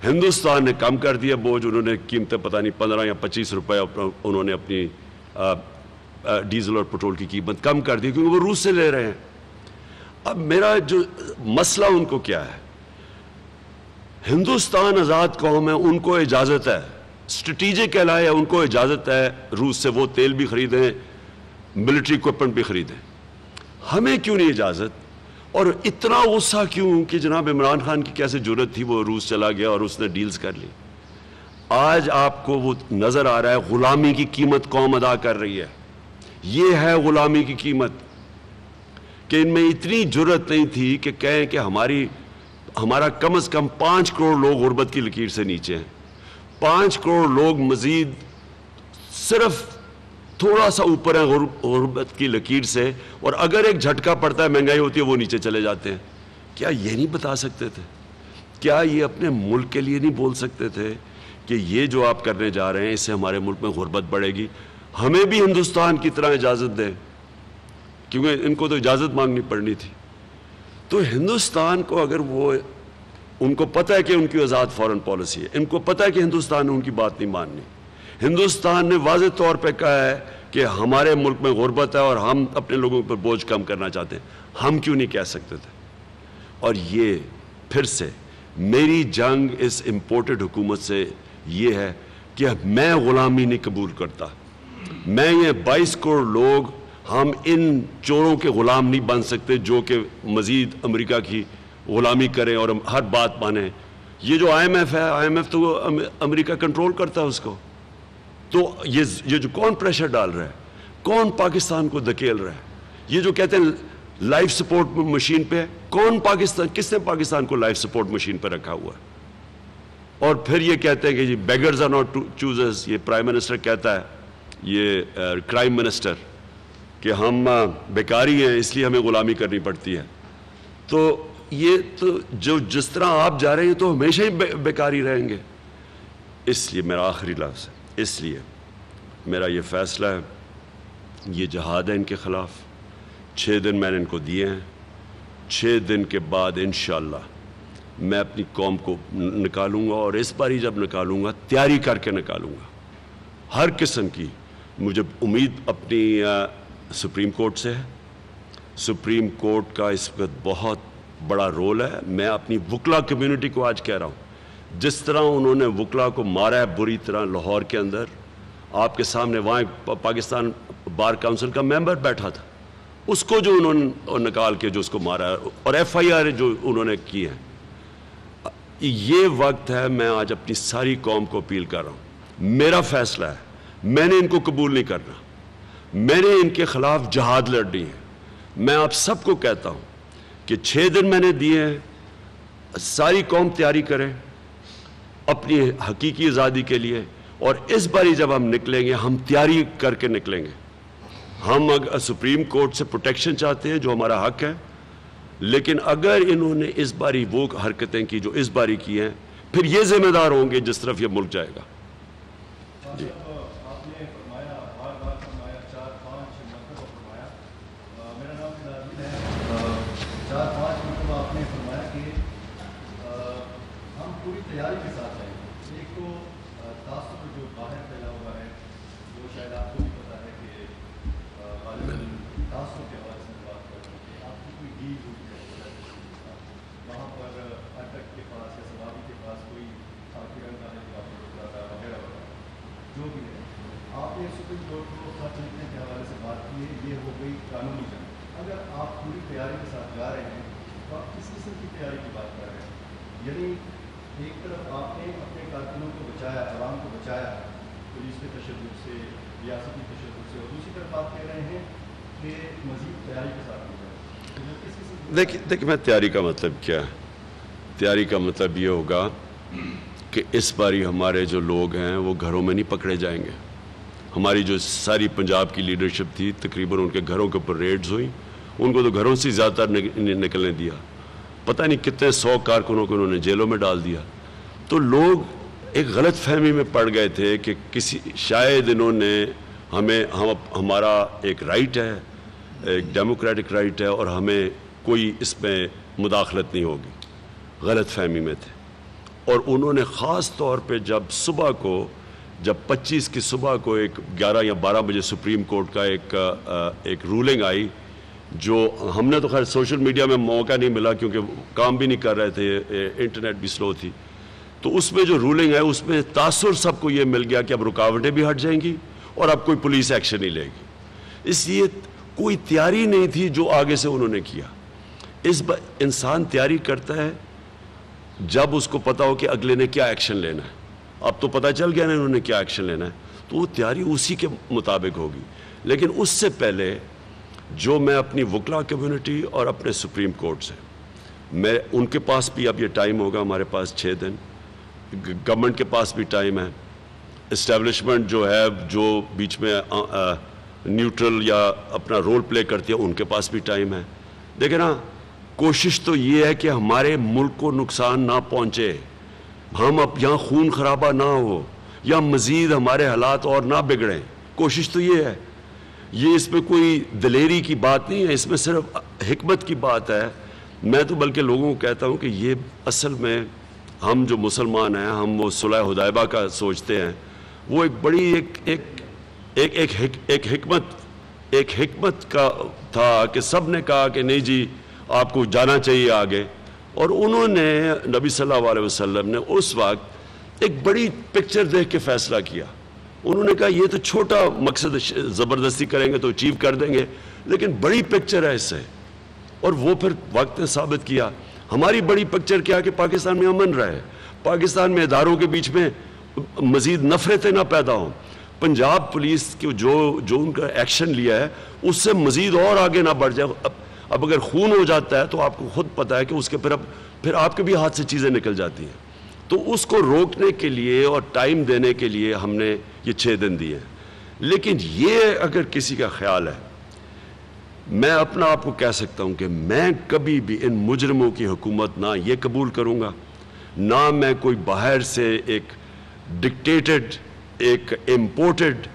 ہندوستان نے کم کر دیا بوجھ. انہوں نے قیمتیں پتہ نہیں 15 یا 25 روپے انہوں نے اپنی ڈیزل اور پٹرول کی قیمت کم کر دی کیونکہ وہ روس سے لے رہے ہیں. اب میرا جو مسئلہ ان کو کیا ہے, ہندوستان آزاد قوم ہے, ان کو اجازت ہے, اسٹریٹجک ایلائے ہے, ان کو اجازت ہے روس سے وہ تیل بھی خریدیں, ملٹری اکوپمنٹ بھی خریدیں. ہمیں کیوں نہیں اجازت؟ اور اتنا غصہ کیوں کہ جناب عمران خان کی کیسے جرت تھی, وہ روس چلا گیا اور اس نے ڈیلز کر لی. آج آپ کو وہ نظر آ رہا ہے غلامی کی قیمت قوم ادا کر رہی ہے. یہ ہے غلامی کی قیمت, کہ ان میں اتنی جرت نہیں تھی کہ کہیں کہ ہمارا کم از کم 5 کروڑ لوگ غربت کی لکیر سے نیچے ہیں. 5 کروڑ لوگ مزید صرف تھوڑا سا اوپر ہیں غربت کی لکیر سے, اور اگر ایک جھٹکا پڑتا ہے, مہنگائی ہوتی ہے, وہ نیچے چلے جاتے ہیں. کیا یہ نہیں بتا سکتے تھے؟ کیا یہ اپنے ملک کے لیے نہیں بول سکتے تھے کہ یہ جو آپ کرنے جا رہے ہیں اس سے ہمارے ملک میں غربت بڑھے گی, ہمیں بھی ہندوستان کی طرح اجازت دیں, کیونکہ ان کو تو اجازت مانگنی پڑنی تھی. تو ہندوستان کو اگر وہ, ان کو پتہ ہے کہ ان کی آزاد فورن پالیسی ہے, ان کو پتہ ہے کہ ہندوستان نے ان کی بات نہیں ماننی. ہندوستان نے واضح طور پہ کہا ہے کہ ہمارے ملک میں غربت ہے اور ہم اپنے لوگوں پر بوجھ کم کرنا چاہتے ہیں, ہم کیوں نہیں کہہ سکتے تھے؟ اور یہ پھر سے میری جنگ اس امپورٹڈ حکومت سے یہ ہے کہ میں غلامی نہیں قبول کرتا. میں یہ 22 کروڑ لوگ, ہم ان چوروں کے غلام نہیں بن سکتے جو کہ مزید امریکہ کی غلامی کریں اور ہر بات مانیں. یہ جو آئی ایم ایف ہے, آئی ایم ایف تو امریکہ کنٹرول کرتا ہے اس کو. تو یہ جو کون پریشر ڈال رہا ہے, کون پاکستان کو دھکیل رہا ہے, یہ جو کہتے ہیں لائف سپورٹ مشین پہ, کون پاکستان, کس نے پاکستان کو لائف سپورٹ مشین پہ رکھا ہوا ہے؟ اور پھر یہ کہتے ہیں کہ جی بیگرز آر ناٹ چوزرز, یہ پرائم منسٹر کہتا ہے, یہ کرائم منسٹر, کہ ہم بیکاری ہیں اس لیے ہمیں غلامی کرنی پڑتی ہے. تو یہ تو جو جس طرح آپ جا رہے ہیں تو ہمیشہ ہی بیکاری رہیں گے. اس لیے میرا آخری لفظ ہے, اس لیے میرا یہ فیصلہ ہے, یہ جہاد ہے ان کے خلاف. 6 دن میں نے ان کو دیے ہیں, 6 دن کے بعد انشاءاللہ میں اپنی قوم کو نکالوں گا, اور اس باری جب نکالوں گا تیاری کر کے نکالوں گا ہر قسم کی. مجھے امید اپنی سپریم کورٹ سے ہے. سپریم کورٹ کا اس وقت بہت بڑا رول ہے. میں اپنی وکلا کمیونٹی کو آج کہہ رہا ہوں, جس طرح انہوں نے وکلا کو مارا ہے بری طرح لاہور کے اندر, آپ کے سامنے وہاں پاکستان بار کونسل کا ممبر بیٹھا تھا, اس کو جو انہوں نے نکال کے جو اس کو مارا ہے, اور ایف آئی آر جو انہوں نے کی ہے. یہ وقت ہے, میں آج اپنی ساری قوم کو اپیل کر رہا ہوں, میرا فیصلہ ہے, میں نے ان کو قبول نہیں کرنا, میں نے ان کے خلاف جہاد لڑنی ہے. میں آپ سب کو کہتا ہوں کہ 6 دن میں نے دیے ہیں, ساری قوم تیاری کریں اپنی حقیقی آزادی کے لیے. اور اس باری جب ہم نکلیں گے, ہم تیاری کر کے نکلیں گے. ہم سپریم کورٹ سے پروٹیکشن چاہتے ہیں جو ہمارا حق ہے, لیکن اگر انہوں نے اس باری وہ حرکتیں کی جو اس باری کی ہیں, پھر یہ ذمہ دار ہوں گے جس طرف یہ ملک جائے گا. جی تیاری کے ساتھ ہے. ایک تو تعصب جو باہر پھیلا ہوا ہے, وہ شاید آپ کو بھی پتا ہے کہ تعصب کے حوالے سے بات کر رہے ہیں کہ آپ کی کوئی ڈیل ہوئی ہے وہاں پر اٹک کے پاس یا سوابی کے پاس کوئی خاکی رنگ کا ہے جو آپ کو رک رہا تھا وغیرہ وغیرہ جو بھی ہے. آپ نے سپریم کورٹ کو خط لکھنے کے حوالے سے بات کی ہے, یہ ہو گئی قانونی جنگ. اگر آپ پوری تیاری کے ساتھ جا رہے ہیں تو آپ کس قسم کی تیاری کی بات کر رہے ہیں؟ یعنی ایک طرف آپ نے اپنے کارکنوں کو بچایا, عوام کو بچایا پولیس کے تشدد سے, ریاستی تشدد سے, اور دوسری طرف آپ کہہ رہے ہیں کہ مزید تیاری کے ساتھ ہو جائے. دیکھیں میں تیاری کا مطلب کیا ہے, تیاری کا مطلب یہ ہوگا کہ اس باری ہمارے جو لوگ ہیں وہ گھروں میں نہیں پکڑے جائیں گے. ہماری جو ساری پنجاب کی لیڈرشپ تھی تقریباً ان کے گھروں کے اوپر ریڈز ہوئی, ان کو تو گھروں سے زیادہ نکلنے دیا. پتہ نہیں کتنے 100 کارکنوں کو انہوں نے جیلوں میں ڈال دیا. تو لوگ ایک غلط فہمی میں پڑ گئے تھے کہ کسی شاید انہوں نے ہمارا ایک رائٹ ہے, ایک ڈیموکریٹک رائٹ ہے, اور ہمیں کوئی اس میں مداخلت نہیں ہوگی. غلط فہمی میں تھے. اور انہوں نے خاص طور پہ جب 25 کی صبح کو ایک 11 یا 12 بجے سپریم کورٹ کا ایک رولنگ آئی, جو ہم نے تو خیر سوشل میڈیا میں موقع نہیں ملا کیونکہ کام بھی نہیں کر رہے تھے, انٹرنیٹ بھی سلو تھی. تو اس میں جو رولنگ ہے اس میں تاثر سب کو یہ مل گیا کہ اب رکاوٹیں بھی ہٹ جائیں گی اور اب کوئی پولیس ایکشن نہیں لے گی. اس لیے کوئی تیاری نہیں تھی جو آگے سے انہوں نے کیا. انسان تیاری کرتا ہے جب اس کو پتا ہو کہ اگلے نے کیا ایکشن لینا ہے. اب تو پتہ چل گیا نا انہوں نے کیا ایکشن لینا ہے, تو وہ تیاری اسی کے مطابق ہوگی. لیکن اس سے پہلے جو میں اپنی وکلا کمیونٹی اور اپنے سپریم کورٹ سے, میں ان کے پاس بھی اب یہ ٹائم ہوگا, ہمارے پاس 6 دن, گورنمنٹ کے پاس بھی ٹائم ہے, اسٹیبلشمنٹ جو ہے جو بیچ میں نیوٹرل یا اپنا رول پلے کرتی ہے ان کے پاس بھی ٹائم ہے. دیکھیں نا, کوشش تو یہ ہے کہ ہمارے ملک کو نقصان نہ پہنچے. ہم اب یہاں خون خرابہ نہ ہو یا مزید ہمارے حالات اور نہ بگڑیں. کوشش تو یہ ہے. یہ اس میں کوئی دلیری کی بات نہیں ہے, اس میں صرف حکمت کی بات ہے. میں تو بلکہ لوگوں کو کہتا ہوں کہ یہ اصل میں ہم جو مسلمان ہیں, ہم وہ صلح حدیبیہ کا سوچتے ہیں, وہ ایک بڑی ایک حکمت کا تھا کہ سب نے کہا کہ نہیں جی آپ کو جانا چاہیے آگے. اور انہوں نے نبی صلی اللہ علیہ وسلم نے اس وقت ایک بڑی پکچر دیکھ کے فیصلہ کیا. انہوں نے کہا یہ تو چھوٹا مقصد زبردستی کریں گے تو اچیو کر دیں گے, لیکن بڑی پکچر ہے اس سے. اور وہ پھر وقت نے ثابت کیا. ہماری بڑی پکچر کیا کہ پاکستان میں امن رہے, پاکستان میں اداروں کے بیچ میں مزید نفرتیں نہ پیدا ہوں. پنجاب پولیس کی جو ان کا ایکشن لیا ہے اس سے مزید اور آگے نہ بڑھ جائے. اب اگر خون ہو جاتا ہے تو آپ کو خود پتہ ہے کہ اس کے پھر آپ کے بھی ہاتھ سے چیزیں نکل جاتی ہیں. تو اس کو روکنے کے لیے اور ٹائم دینے کے لیے ہم نے یہ 6 دن دیے ہیں. لیکن یہ اگر کسی کا خیال ہے, میں اپنا آپ کو کہہ سکتا ہوں کہ میں کبھی بھی ان مجرموں کی حکومت نہ یہ قبول کروں گا, نہ میں کوئی باہر سے ایک ڈکٹیٹڈ, ایک امپورٹڈ,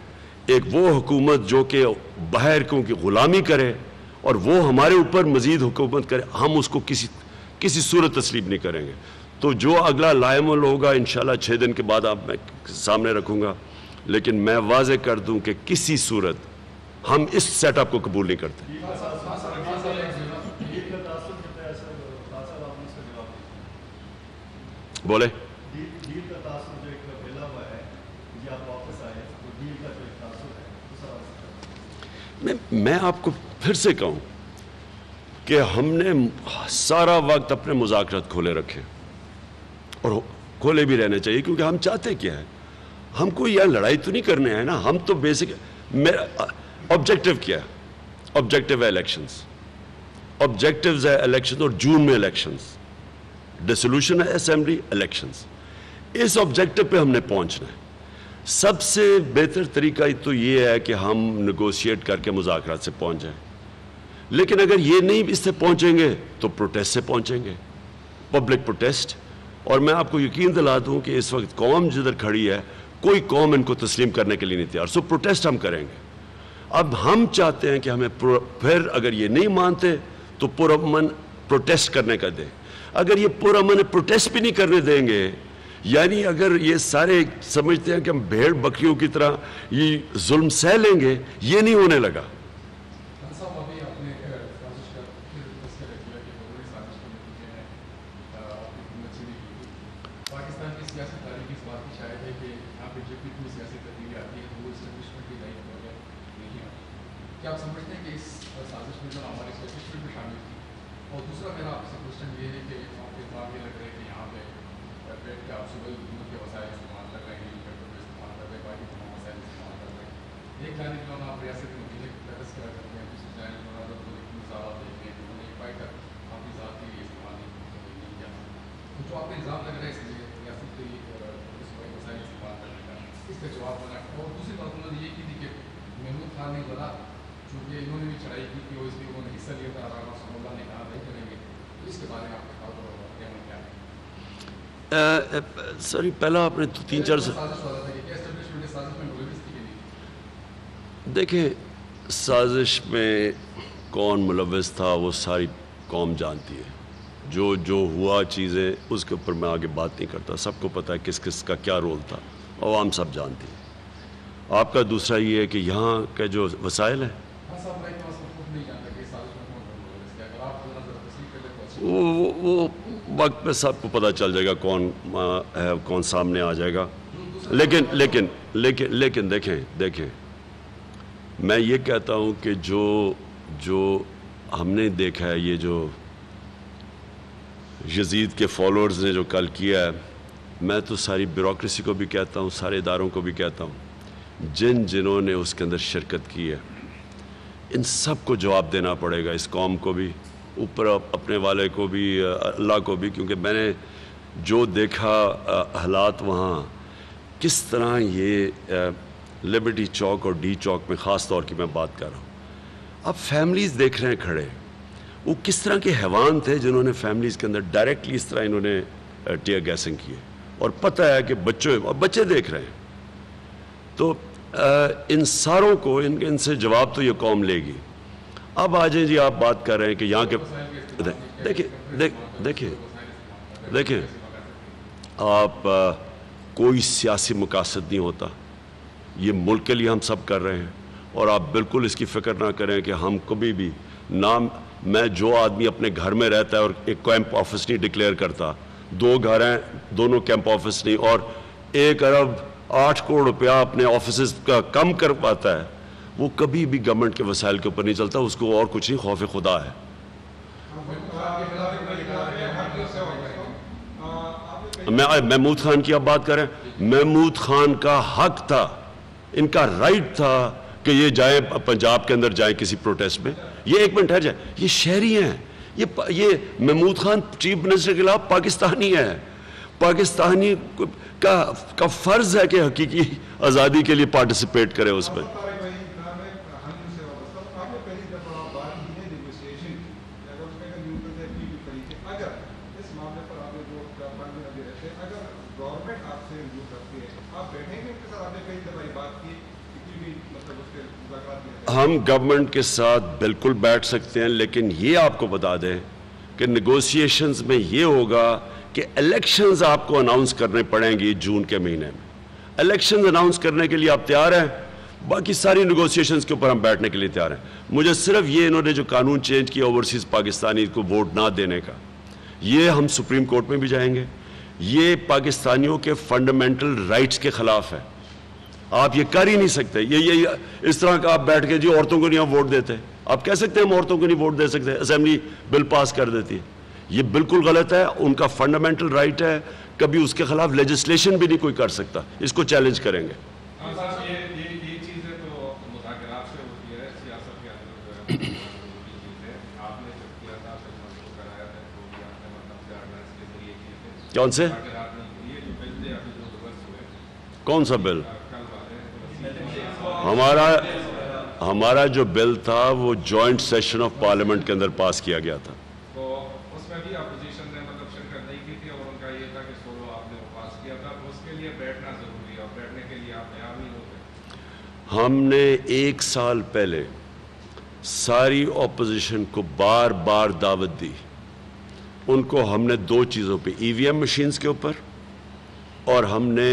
ایک وہ حکومت جو کہ باہر کی غلامی کرے اور وہ ہمارے اوپر مزید حکومت کرے, ہم اس کو کسی صورت تسلیم نہیں کریں گے. تو جو اگلا لائمل ہوگا انشاءاللہ 6 دن کے بعد آپ میں سامنے رکھوں گا. لیکن میں واضح کر دوں کہ کسی صورت ہم اس سیٹ اپ کو قبول نہیں کرتے. بولے میں آپ کو پھر سے کہوں کہ ہم نے سارا وقت اپنے مذاکرات کھولے رکھے, اور کھولے بھی رہنے چاہیے, کیونکہ ہم چاہتے کیا ہے, ہم کو یہاں لڑائی تو نہیں کرنے ہیں نا. ہم تو بیسک آبجیکٹو کیا ہے, آبجیکٹو ہے الیکشنز, آبجیکٹوز ہے الیکشن, اور جون میں الیکشنز, ڈیسولوشن ہے اسمبلی, الیکشنز. اس آبجیکٹو پہ ہم نے پہنچنا ہے. سب سے بہتر طریقہ تو یہ ہے کہ ہم نیگوشیٹ کر کے مذاکرات سے پہنچ جائیں. لیکن اگر یہ نہیں اس سے پہنچیں گے تو پروٹیسٹ سے پہنچیں گے, پبلک پروٹیسٹ. اور میں آپ کو یقین دلا دوں کہ اس وقت قوم جدھر کھڑی ہے, کوئی قوم ان کو تسلیم کرنے کے لیے نہیں تیار. سو پروٹیسٹ ہم کریں گے. اب ہم چاہتے ہیں کہ ہمیں پھر اگر یہ نہیں مانتے تو پرامن پروٹیسٹ کرنے کا دیں. اگر یہ پرامن پروٹیسٹ بھی نہیں کرنے دیں گے, یعنی اگر یہ سارے سمجھتے ہیں کہ ہم بھیڑ بکریوں کی طرح یہ ظلم سہ لیں گے, یہ نہیں ہونے لگا. کیا آپ سمجھتے ہیں کہ اس سازش میں جو ہماری اسٹیبلشمنٹ بھی شامل تھی؟ اور دوسرا میرا آپ سے کوشچن یہ ہے کہ آپ کے بات یہ لگ رہا ہے کہ یہاں پہ بیٹھ کے آپ صبح حکومت کے وسائل استعمال کر رہے ہیں, پیٹرول کا استعمال کر رہے ہیں, باقی تمام وسائل استعمال کر رہے ہیں. ایک جانب جو آپ ریاست کے وکیل بحث کرا کرتے ہیں, دوسری جانب جو آپ مظاہرات دیکھتے ہیں, انہوں نے ایک پائی کر اپنی ذات کے لیے استعمال نہیں کیا. تو جو آپ کا الزام لگ رہا ہے اس لیے ریاست کے وسائل استعمال کرنے کا, اس کا جواب بنا. اور دوسری بات انہوں نے یہ کی تھی کہ محمود خان نے ذرا چونکہ انہوں نے بھی چڑھائی کی کہ وہ اس لیے انہوں نے حصہ لیا تھا, رانا رسول اللہ نے کہا نہیں کریں گے, تو اس کے بارے میں آپ کا کیا ہے؟ سر پہلا آپ نے 3-4 دیکھیں سازش میں کون ملوث تھا وہ ساری قوم جانتی ہے. جو ہوا چیزیں اس کے اوپر میں آگے بات نہیں کرتا. سب کو پتہ ہے کس کس کا کیا رول تھا, عوام سب جانتی ہے. آپ کا دوسرا یہ ہے کہ یہاں کے جو وسائل ہیں وہ وقت پہ سب کو پتہ چل جائے گا کون ہے, کون سامنے آ جائے گا. لیکن دیکھیں میں یہ کہتا ہوں کہ جو ہم نے دیکھا ہے, یہ جو یزید کے فالوورز نے جو کل کیا ہے, میں تو ساری بیوروکریسی کو بھی کہتا ہوں, سارے اداروں کو بھی کہتا ہوں, جنہوں نے اس کے اندر شرکت کی ہے, ان سب کو جواب دینا پڑے گا. اس قوم کو بھی, اوپر اپنے والے کو بھی, اللہ کو بھی. کیونکہ میں نے جو دیکھا حالات وہاں, کس طرح یہ لبرٹی چوک اور ڈی چوک میں خاص طور کی میں بات کر رہا ہوں, اب فیملیز دیکھ رہے ہیں کھڑے, وہ کس طرح کے حیوان تھے جنہوں نے فیملیز کے اندر ڈائریکٹلی اس طرح انہوں نے ٹیئر گیسنگ کی ہے. اور پتہ ہے کہ بچے دیکھ رہے ہیں. تو ان ساروں کو ان سے جواب تو یہ قوم لے گی. اب آ جائیں جی، آپ بات کر رہے ہیں کہ یہاں کے دیکھیں آپ کوئی سیاسی مقاصد نہیں ہوتا، یہ ملک کے لیے ہم سب کر رہے ہیں. اور آپ بالکل اس کی فکر نہ کریں کہ ہم کبھی بھی میں جو آدمی اپنے گھر میں رہتا ہے اور ایک کیمپ آفس نہیں ڈکلیئر کرتا، 2 گھر ہیں دونوں کیمپ آفس نہیں، اور 1 ارب 8 کروڑ روپیہ اپنے آفیسز کا کم کر پاتا ہے، وہ کبھی بھی گورنمنٹ کے وسائل کے اوپر نہیں چلتا. اس کو اور کچھ نہیں، خوف خدا ہے. محمود خان کی اب بات کریں، محمود خان کا حق تھا، ان کا رائٹ تھا کہ یہ جائیں پنجاب کے اندر جائیں کسی پروٹیسٹ میں. یہ 1 منٹ ٹھہر جائے، یہ شہری ہیں، یہ محمود خان چیف منسٹر کے خلاف پاکستانی ہے. پاکستانی کا فرض ہے کہ حقیقی آزادی کے لیے پارٹیسپیٹ کرے اس میں. ہم گورنمنٹ کے ساتھ بالکل بیٹھ سکتے ہیں، لیکن یہ آپ کو بتا دیں کہ نیگوسیشنز میں یہ ہوگا کہ الیکشنز آپ کو اناؤنس کرنے پڑیں گی جون کے مہینے میں. الیکشنز اناؤنس کرنے کے لیے آپ تیار ہیں؟ باقی ساری نیگوسیشنز کے اوپر ہم بیٹھنے کے لیے تیار ہیں. مجھے صرف یہ انہوں نے جو قانون چینج کیا اوورسیز پاکستانی کو ووٹ نہ دینے کا، یہ ہم سپریم کورٹ میں بھی جائیں گے. یہ پاکستانیوں کے فنڈامنٹل رائٹس کے خلاف ہے. آپ یہ کر ہی نہیں سکتے. یہ اس طرح کا آپ بیٹھ کے جی عورتوں کو نہیں ہم ووٹ دیتے، آپ کہہ سکتے ہیں ہم عورتوں کو نہیں ووٹ دے سکتے، اسمبلی بل پاس کر دیتی ہے. یہ بالکل غلط ہے، ان کا فنڈامنٹل رائٹ ہے، کبھی اس کے خلاف لیجسلیشن بھی نہیں کوئی کر سکتا. اس کو چیلنج کریں گے. کون سے؟ کون سا بل؟ ہمارا جو بل تھا وہ جوائنٹ سیشن آف پارلیمنٹ کے اندر پاس کیا گیا تھا. ہم نے 1 سال پہلے ساری اپوزیشن کو بار بار دعوت دی. ان کو ہم نے 2 چیزوں پہ، ای وی ایم مشینز کے اوپر اور ہم نے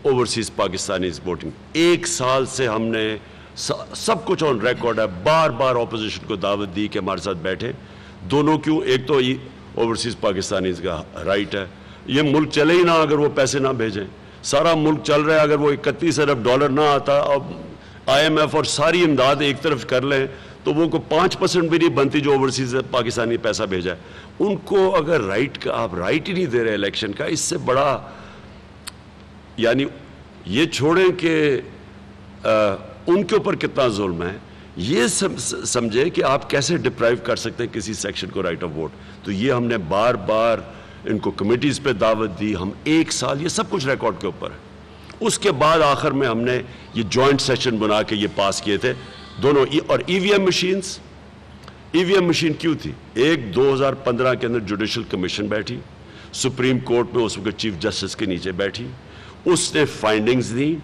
اوورسیز پاکستانی ووٹنگ، 1 سال سے ہم نے سب کچھ آن ریکارڈ ہے، بار بار اپوزیشن کو دعوت دی کہ ہمارے ساتھ بیٹھے. دونوں کیوں؟ ایک تو اوورسیز پاکستانیز کا رائٹ ہے، یہ ملک چلے ہی نہ اگر وہ پیسے نہ بھیجیں. سارا ملک چل رہا ہے، اگر وہ 31 ارب ڈالر نہ آتا، اب IMF اور ساری امداد ایک طرف کر لیں تو وہ کو 5% بھی نہیں بنتی جو اوورسیز پاکستانی پیسہ بھیجا ہے. ان کو اگر رائٹ کا آپ رائٹ ہی نہیں دے رہے الیکشن کا، اس سے بڑا یعنی یہ چھوڑیں کہ ان کے اوپر کتنا ظلم ہے. یہ سمجھے کہ آپ کیسے ڈپرائیو کر سکتے ہیں کسی سیکشن کو رائٹ آف ووٹ. تو یہ ہم نے بار بار ان کو کمیٹیز پہ دعوت دی. ہم 1 سال یہ سب کچھ ریکارڈ کے اوپر ہے. اس کے بعد آخر میں ہم نے یہ جوائنٹ سیشن بنا کے یہ پاس کیے تھے دونوں. اور ای وی ایم مشینز، ای وی ایم مشین کیوں تھی؟ 2015 کے اندر جوڈیشل کمیشن بیٹھی سپریم کورٹ میں، اس وقت چیف جسٹس کے نیچے بیٹھی، اس نے فائنڈنگز دیں.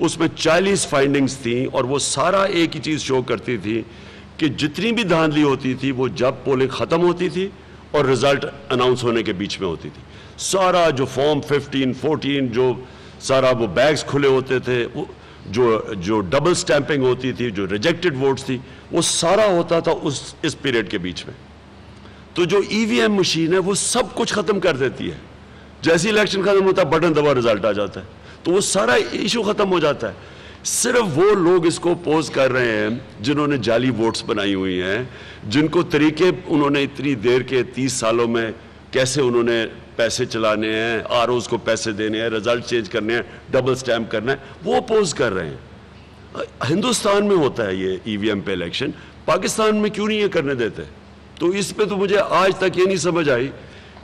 اس میں 40 فائنڈنگز تھیں اور وہ سارا ایک ہی چیز شو کرتی تھی کہ جتنی بھی دھاندلی ہوتی تھی وہ جب پولنگ ختم ہوتی تھی اور رزلٹ اناؤنس ہونے کے بیچ میں ہوتی تھی. سارا جو فارم 15 14 جو سارا وہ بیگز کھلے ہوتے تھے، جو ڈبل سٹیمپنگ ہوتی تھی، جو ریجیکٹڈ ووٹس تھی، وہ سارا ہوتا تھا اس پیریڈ کے بیچ میں. تو جو ای وی ایم مشین ہے وہ سب کچھ ختم کر دیتی ہے. جیسے الیکشن ختم ہوتا ہے بٹن دبا رزلٹ آ جاتا ہے، تو وہ سارا ایشو ختم ہو جاتا ہے. صرف وہ لوگ اس کو اپوز کر رہے ہیں جنہوں نے جعلی ووٹس بنائی ہوئی ہیں، جن کو طریقے انہوں نے اتنی دیر کے 30 سالوں میں کیسے انہوں نے پیسے چلانے ہیں، آر اوز کو پیسے دینے ہیں، رزلٹ چینج کرنے ہیں، ڈبل سٹیمپ کرنا ہے، وہ اپوز کر رہے ہیں. ہندوستان میں ہوتا ہے یہ ای وی ایم پہ الیکشن، پاکستان میں کیوں نہیں یہ کرنے دیتے؟ تو اس پہ تو مجھے آج تک یہ نہیں سمجھ آئی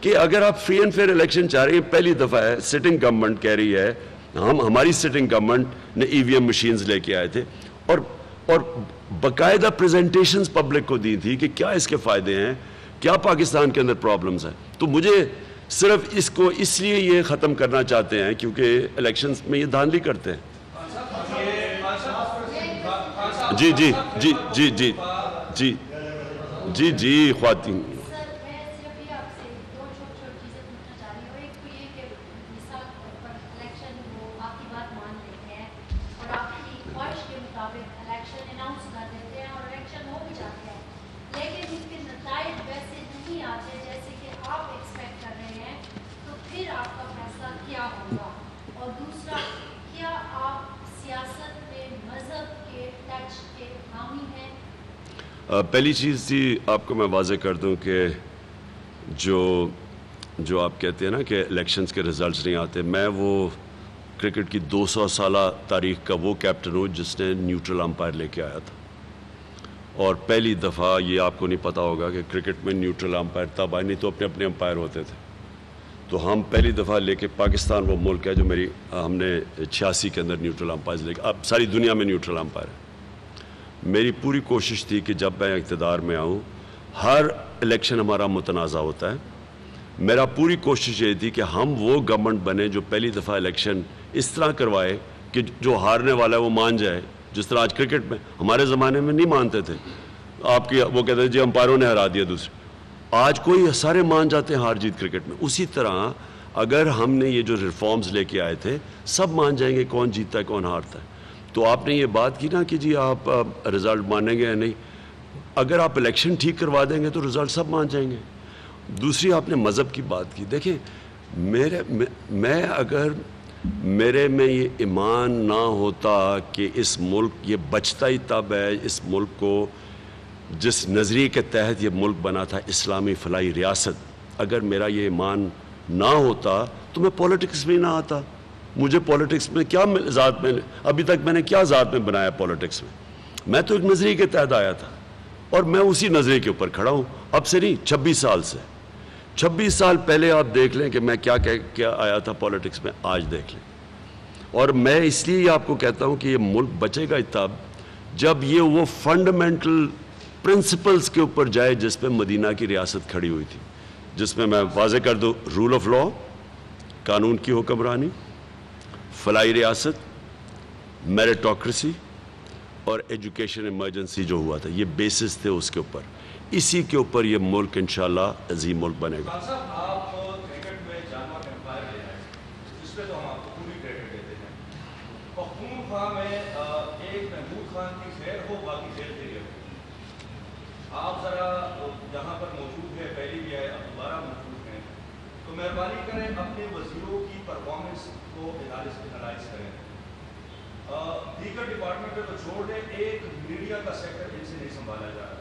کہ اگر آپ فری اینڈ فیئر الیکشن چاہ رہے ہیں، پہلی دفعہ ہے سٹنگ گورنمنٹ کہہ رہی ہے، ہماری سٹنگ گورنمنٹ نے ای وی ایم مشینز لے کے آئے تھے اور باقاعدہ پریزنٹیشنز پبلک کو دی تھی کہ کیا اس کے فائدے ہیں، کیا پاکستان کے اندر پرابلمز ہیں. تو مجھے صرف اس کو اس لیے یہ ختم کرنا چاہتے ہیں کیونکہ الیکشنز میں یہ دھاندلی کرتے ہیں. جی جی جی جی جی جی جی جی خواتین. پہلی چیز تھی آپ کو میں واضح کر دوں کہ جو آپ کہتے ہیں نا کہ الیکشنز کے رزلٹس نہیں آتے، میں وہ کرکٹ کی 200 سالہ تاریخ کا وہ کیپٹن ہوں جس نے نیوٹرل امپائر لے کے آیا تھا. اور پہلی دفعہ یہ آپ کو نہیں پتا ہوگا کہ کرکٹ میں نیوٹرل امپائر تب آئے، نہیں تو اپنے امپائر ہوتے تھے. تو ہم پہلی دفعہ لے کے، پاکستان وہ ملک ہے جو ہم نے 86 کے اندر نیوٹرل امپائر لے کے، اب ساری دنیا میں نیوٹرل امپائر ہے. میری پوری کوشش تھی کہ جب میں اقتدار میں آؤں، ہر الیکشن ہمارا متنازع ہوتا ہے، میرا پوری کوشش یہ تھی کہ ہم وہ گورنمنٹ بنے جو پہلی دفعہ الیکشن اس طرح کروائے کہ جو ہارنے والا ہے وہ مان جائے. جس طرح آج کرکٹ میں، ہمارے زمانے میں نہیں مانتے تھے، وہ کہتے تھے جی امپائروں نے ہرا دیا دوسرے. آج کوئی سارے مان جاتے ہیں ہار جیت کرکٹ میں. اسی طرح اگر ہم نے یہ جو ریفارمز لے کے آئے تھے، سب مان جائیں گے کون جیتتا ہے کون ہارتا ہے. تو آپ نے یہ بات کی نا کہ جی آپ رزلٹ مانیں گے یا نہیں، اگر آپ الیکشن ٹھیک کروا دیں گے تو رزلٹ سب مان جائیں گے. دوسری آپ نے مذہب کی بات کی. دیکھیں میں اگر میرے میں یہ ایمان نہ ہوتا کہ اس ملک یہ بچتا ہی تب ہے، اس ملک کو جس نظریے کے تحت یہ ملک بنا تھا اسلامی فلاحی ریاست، اگر میرا یہ ایمان نہ ہوتا تو میں پولیٹکس میں نہ آتا. مجھے پولیٹکس میں کیا ذات میں ابھی تک میں نے کیا ذات میں بنایا پولیٹکس میں تو ایک نظریے کے تحت آیا تھا اور میں اسی نظریے کے اوپر کھڑا ہوں. اب سے نہیں، 26 سال سے. 26 سال پہلے آپ دیکھ لیں کہ میں کیا آیا تھا پولیٹکس میں، آج دیکھ لیں. اور میں اس لیے آپ کو کہتا ہوں کہ یہ ملک بچے گا تب جب یہ وہ فنڈامنٹل پرنسپلز کے اوپر جائے جس پہ مدینہ کی ریاست کھڑی ہوئی تھی، جس میں واضح کر دوں رول آف لا، قانون کی حکمرانی، فلاحی ریاست، میریٹوکریسی اور ایجوکیشن ایمرجنسی جو ہوا تھا، یہ بیسس تھے اس کے اوپر. اسی کے اوپر یہ ملک انشاءاللہ عظیم ملک بنے گا. آپ کرکٹ میں جانوا کا امپائر لے آئے، جس پہ تو ہم آپ کو پوری کریڈٹ دیتے ہیں. پختونخوا میں ایک محمود خان کی خیر ہو، باقی خیر کے لیے. آپ ذرا یہاں پر موجود ہے، پہلی بھی آئے، اب دوبارہ موجود ہیں، تو مہربانی کریں اپنے وزیروں کی پرفارمنس کو انالائز کریں. دیگر ڈپارٹمنٹ تو چھوڑ دیں، ایک میڈیا کا سیکٹر ان سے نہیں سنبھالا جا رہا.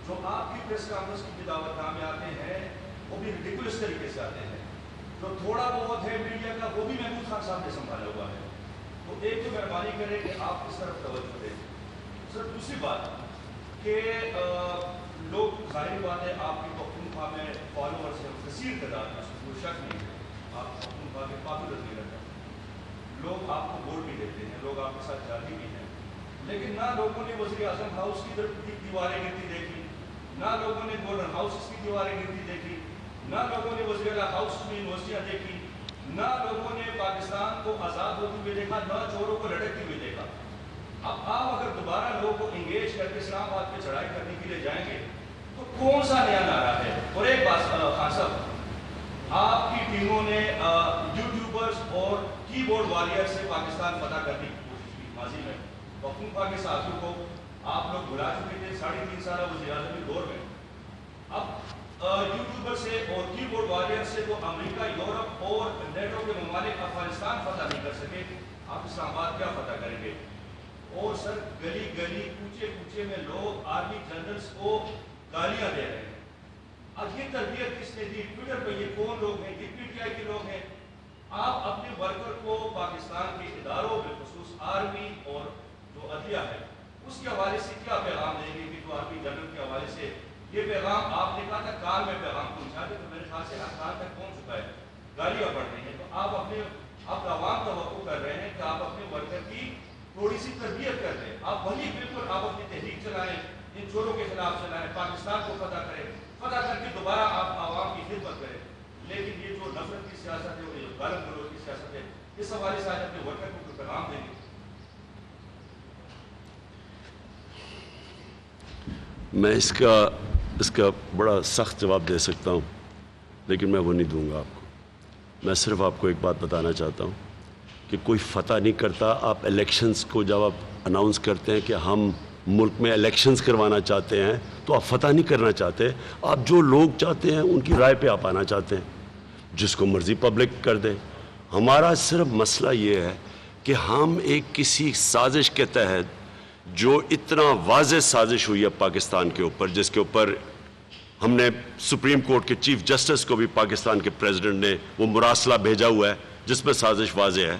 جو آپ کی پریس کانفرنس کی دعوت نامے آتے ہیں وہ بھی ریڈیکولس طریقے سے آتے ہیں. جو تھوڑا بہت ہے میڈیا کا وہ بھی محمود خان صاحب نے سنبھالا ہوا ہے. تو ایک تو مہربانی کریں کہ آپ اس طرف توجہ دیں. سر دوسری بات کہ لوگ، ظاہر بات ہے آپ کی پختونخوا میں فالوورس ہیں کثیر تعداد میں، کوئی شک نہیں ہے، آپ پختونخوا کے پاپولر لیڈر ہیں، لوگ آپ کو ووٹ بھی دیتے ہیں، لوگ آپ کے ساتھ جاتی بھی ہیں. لیکن نہ لوگوں نے وزیر اعظم ہاؤس کی دیواریں گرتی دیکھی، نہ لوگوں نے گورنر ہاؤس کی دیواریں گرتی دیکھی، نہ لوگوں نے وزیر اعلیٰ ہاؤس میں یونیورسٹیاں دیکھی، نہ لوگوں نے پاکستان کو آزاد ہوتے ہوئے دیکھا، نہ چوروں کو لٹکتے ہوئے دیکھا. اب آپ اگر دوبارہ لوگوں کو انگیج کر کے اسلام آباد پہ چڑھائی کرنے کے لیے جائیں گے تو کون سا نیا نعرہ ہے؟ اور ایک بات خان صاحب، آپ کی ٹیموں نے یوٹیوبرز اور کی بورڈ واریئر سے پاکستان فتح کرنے کی کوشش کی ماضی میں. پختونخوا کے ساتھیوں کو آپ لوگ بلا چکے تھے 3.5 سالہ وزیر اعظم کے دور میں. اب یوٹیوبر سے اور کی بورڈ واریئر سے تو امریکہ، یورپ اور نیٹو کے ممالک افغانستان فتح نہیں کر سکے، آپ اسلام آباد کیا فتح کریں گے؟ اور سر گلی گلی کوچے کوچے میں لوگ آرمی جنرلز کو گالیاں دے رہے ہیں. اب یہ تربیت کس نے دی؟ ٹویٹر پہ یہ کون لوگ ہیں؟ یہ پی ٹی آئی کے لوگ ہیں. آپ اپنے ورکر کو پاکستان کے اداروں بالخصوص آرمی اور جو عدلیہ ہے اس کے حوالے سے کیا پیغام دیں گے کہ جو آرمی جنرل کے حوالے سے یہ پیغام آپ نے کہا تھا کال میں پیغام پہنچا دے، تو میرے خیال سے کال تک پہنچ چکا ہے، گالیاں بڑھ رہی ہیں. تو آپ عوام توقع کر رہے ہیں کہ آپ اپنے ورکر کی تھوڑی سی تربیت کر دیں. آپ وہی بالکل آپ اپنی تحریک چلائیں، ان چوروں کے خلاف چلائیں، پاکستان کو فتح کریں، فتح کر کے دوبارہ آپ عوام کی خدمت کریں. لیکن یہ جو نفرت کی سیاست ہے اور یہ غالب گروہ کی سیاست ہے، اس حوالے سے آج اپنے ورکر کو پیغام دیں گے؟ میں اس کا بڑا سخت جواب دے سکتا ہوں، لیکن میں وہ نہیں دوں گا آپ کو. میں صرف آپ کو ایک بات بتانا چاہتا ہوں کہ کوئی فتح نہیں کرتا. آپ الیکشنز کو جب آپ اناؤنس کرتے ہیں کہ ہم ملک میں الیکشنز کروانا چاہتے ہیں تو آپ فتح نہیں کرنا چاہتے. آپ جو لوگ چاہتے ہیں ان کی رائے پہ آپ آنا چاہتے ہیں، جس کو مرضی پبلک کر دیں. ہمارا صرف مسئلہ یہ ہے کہ ہم ایک کسی سازش کے تحت، جو اتنا واضح سازش ہوئی ہے پاکستان کے اوپر، جس کے اوپر ہم نے سپریم کورٹ کے چیف جسٹس کو بھی پاکستان کے پریزیڈنٹ نے وہ مراسلہ بھیجا ہوا ہے جس میں سازش واضح ہے.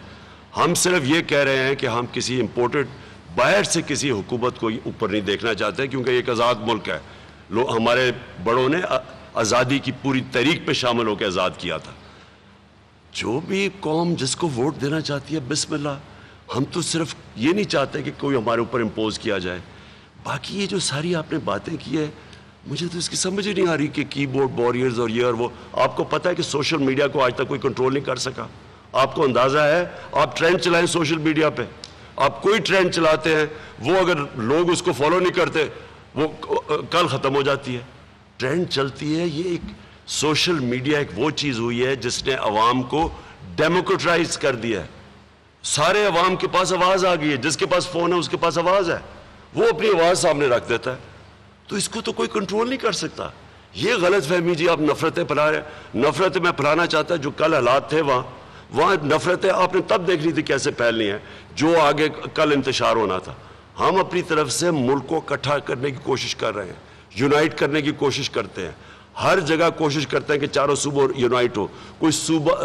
ہم صرف یہ کہہ رہے ہیں کہ ہم کسی امپورٹڈ باہر سے کسی حکومت کو اوپر نہیں دیکھنا چاہتے، کیونکہ ایک آزاد ملک ہے. ہمارے بڑوں نے آزادی کی پوری تحریک پہ شامل ہو کے آزاد کیا تھا. جو بھی قوم جس کو ووٹ دینا چاہتی ہے بسم اللہ. ہم تو صرف یہ نہیں چاہتے کہ کوئی ہمارے اوپر امپوز کیا جائے. باقی یہ جو ساری آپ نے باتیں کی ہے، مجھے تو اس کی سمجھ ہی نہیں آ رہی کہ کی بورڈ وارئرز اور یہ اور وہ. آپ کو پتہ ہے کہ سوشل میڈیا کو آج تک کوئی کنٹرول نہیں کر سکا. آپ کو اندازہ ہے، آپ ٹرینڈ چلائیں سوشل میڈیا پہ، آپ کوئی ٹرینڈ چلاتے ہیں، وہ اگر لوگ اس کو فالو نہیں کرتے وہ کل ختم ہو جاتی ہے. ٹرینڈ چلتی ہے. یہ ایک سوشل میڈیا ایک وہ چیز ہوئی ہے جس نے عوام کو ڈیموکریٹائز کر دیا ہے. سارے عوام کے پاس آواز آ گئی ہے. جس کے پاس فون ہے اس کے پاس آواز ہے، وہ اپنی آواز سامنے رکھ دیتا ہے. تو اس کو تو کوئی کنٹرول نہیں کر سکتا. یہ غلط فہمی جی آپ نفرتیں پھیلا رہے ہیں. نفرتیں میں پھیلانا چاہتا جو کل حالات تھے وہاں نفرتیں آپ نے تب دیکھ لی تھی کیسے پھیلنی ہے جو آگے کل انتشار ہونا تھا. ہم اپنی طرف سے ملک کو اکٹھا کرنے کی کوشش کر رہے ہیں، یونائٹ کرنے کی کوشش کرتے ہیں. ہر جگہ کوشش کرتے ہیں کہ چاروں صوبوں یونائٹ ہو. کوئی صوبہ،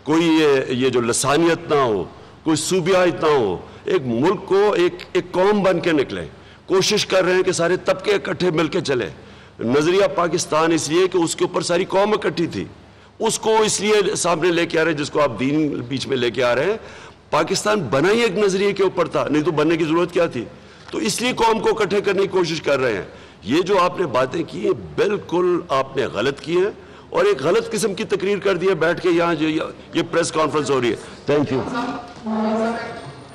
کوئی یہ جو لسانیت نہ ہو، کوئی صوبیات نہ ہو. ایک ملک کو ایک قوم بن کے نکلیں. کوشش کر رہے ہیں کہ سارے طبقے اکٹھے مل کے چلے. نظریہ پاکستان اس لیے کہ اس کے اوپر ساری قوم اکٹھی تھی، اس کو اس لیے سامنے لے کے آ رہے ہیں، جس کو آپ دین بیچ میں لے کے آ رہے ہیں. پاکستان بنا ہی ایک نظریے کے اوپر تھا، نہیں تو بننے کی ضرورت کیا تھی. تو اس لیے قوم کو اکٹھے کرنے کی کوشش کر رہے ہیں. یہ جو آپ نے باتیں کی ہیں بالکل آپ نے غلط کی ہیں، اور ایک غلط قسم کی تقریر کر دی ہے بیٹھ کے یہاں جو یہ پریس کانفرنس ہو رہی ہے. Thank you.